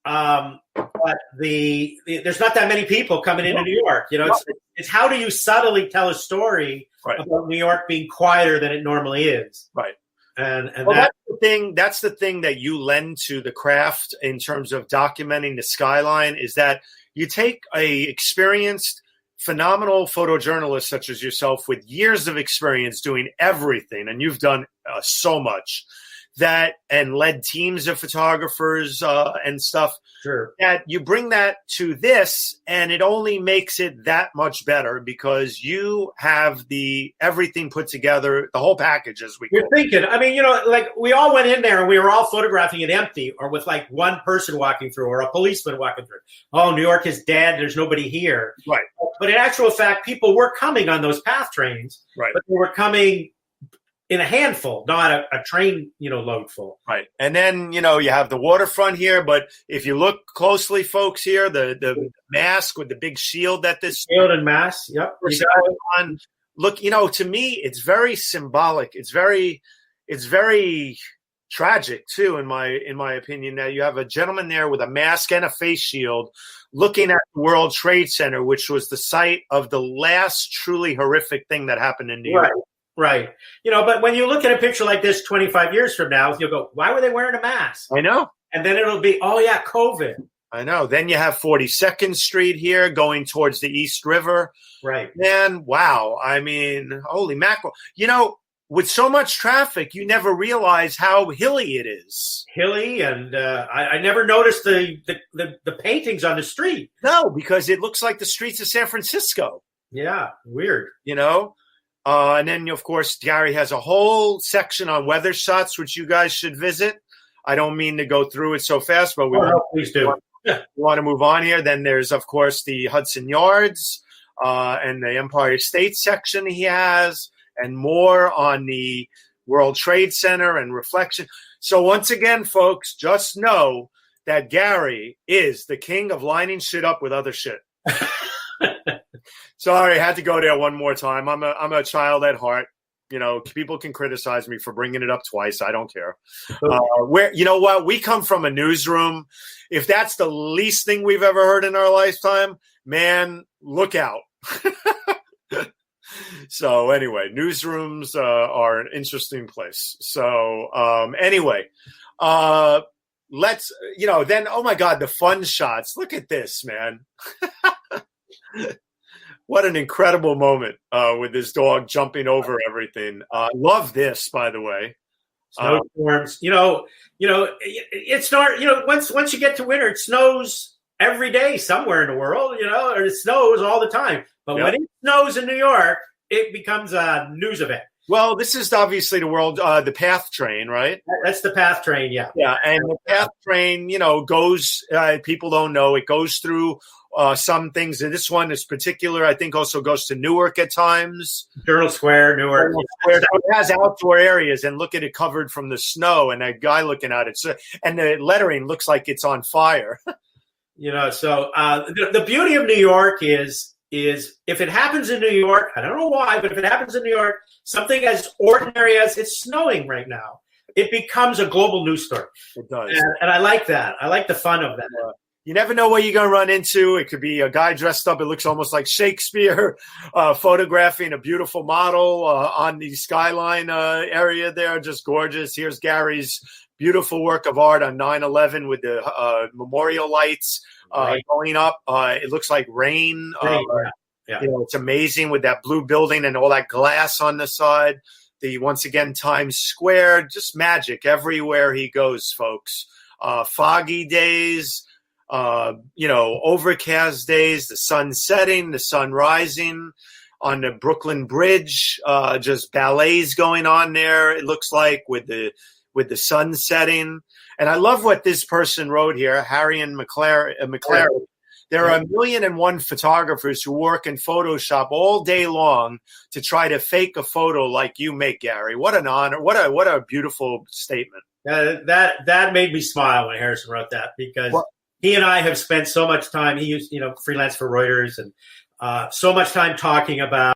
but there's not that many people coming into New York. It's how do you subtly tell a story about New York being quieter than it normally is. Right. And that's the thing that you lend to the craft in terms of documenting the skyline is that you take a experienced, phenomenal photojournalist such as yourself with years of experience doing everything, and you've done so much. that and led teams of photographers and stuff. Sure. That you bring that to this, and it only makes it that much better because you have everything put together, the whole package, as we call You're thinking, I mean, like we all went in there and we were all photographing it empty or with like one person walking through or a policeman walking through. Oh, New York is dead. There's nobody here. Right. But in actual fact, people were coming on those PATH trains. Right. But they were coming in a handful, not a train, load full. Right. And then, you have the waterfront here. But if you look closely, folks, here, the mask with the big shield that this shield and mask. Yep. On. Look, to me, it's very symbolic. It's very tragic, too, in my opinion, that you have a gentleman there with a mask and a face shield looking at the World Trade Center, which was the site of the last truly horrific thing that happened in New York. Right. But when you look at a picture like this 25 years from now, you'll go, why were they wearing a mask? I know. And then it'll be, oh, yeah, COVID. I know. Then you have 42nd Street here going towards the East River. Right. Man, wow. I mean, holy mackerel. With so much traffic, you never realize how hilly it is. Hilly, and I never noticed the paintings on the street. No, because it looks like the streets of San Francisco. Yeah, weird. And then, of course, Gary has a whole section on weather shots, which you guys should visit. I don't mean to go through it so fast, but please do. We want to move on here. Then there's, of course, the Hudson Yards and the Empire State section he has, and more on the World Trade Center and Reflection. So once again, folks, just know that Gary is the king of lining shit up with other shit. Sorry, I had to go there one more time. I'm a child at heart. People can criticize me for bringing it up twice. I don't care. What? We come from a newsroom. If that's the least thing we've ever heard in our lifetime, man, look out. So anyway, newsrooms are an interesting place. So anyway, let's, then, oh my God, the fun shots. Look at this, man. What an incredible moment with this dog jumping over everything. Love this, by the way. Snowstorms. It's not. Once you get to winter, it snows every day somewhere in the world. Or it snows all the time. But when it snows in New York, it becomes a news event. Well, this is obviously the PATH train, right? That's the PATH train, yeah. Yeah, and the PATH train, goes. People don't know it goes through. Some things, and this one is particular, I think also goes to Newark at times. Journal Square, Newark. So it has outdoor areas, and look at it covered from the snow, and that guy looking at it. So, and the lettering looks like it's on fire. So the beauty of New York is if it happens in New York, I don't know why, but if it happens in New York, something as ordinary as it's snowing right now, it becomes a global news story. It does. And I like that. I like the fun of that. You never know what you're going to run into. It could be a guy dressed up. It looks almost like Shakespeare, photographing a beautiful model on the skyline area there. Just gorgeous. Here's Gary's beautiful work of art on 9/11 with the memorial lights going up. It looks like rain. Yeah. It's amazing with that blue building and all that glass on the side. Once again, Times Square, just magic everywhere he goes, folks. Foggy days. Overcast days, the sun setting, the sun rising on the Brooklyn Bridge, just ballets going on there. It looks like with the sun setting. And I love what this person wrote here, Harry and McLaren. There are 1,000,001 photographers who work in Photoshop all day long to try to fake a photo like you make, Gary. What an honor. What a beautiful statement. That made me smile when Harrison wrote that because he and I have spent so much time. He used, freelance for Reuters and so much time talking about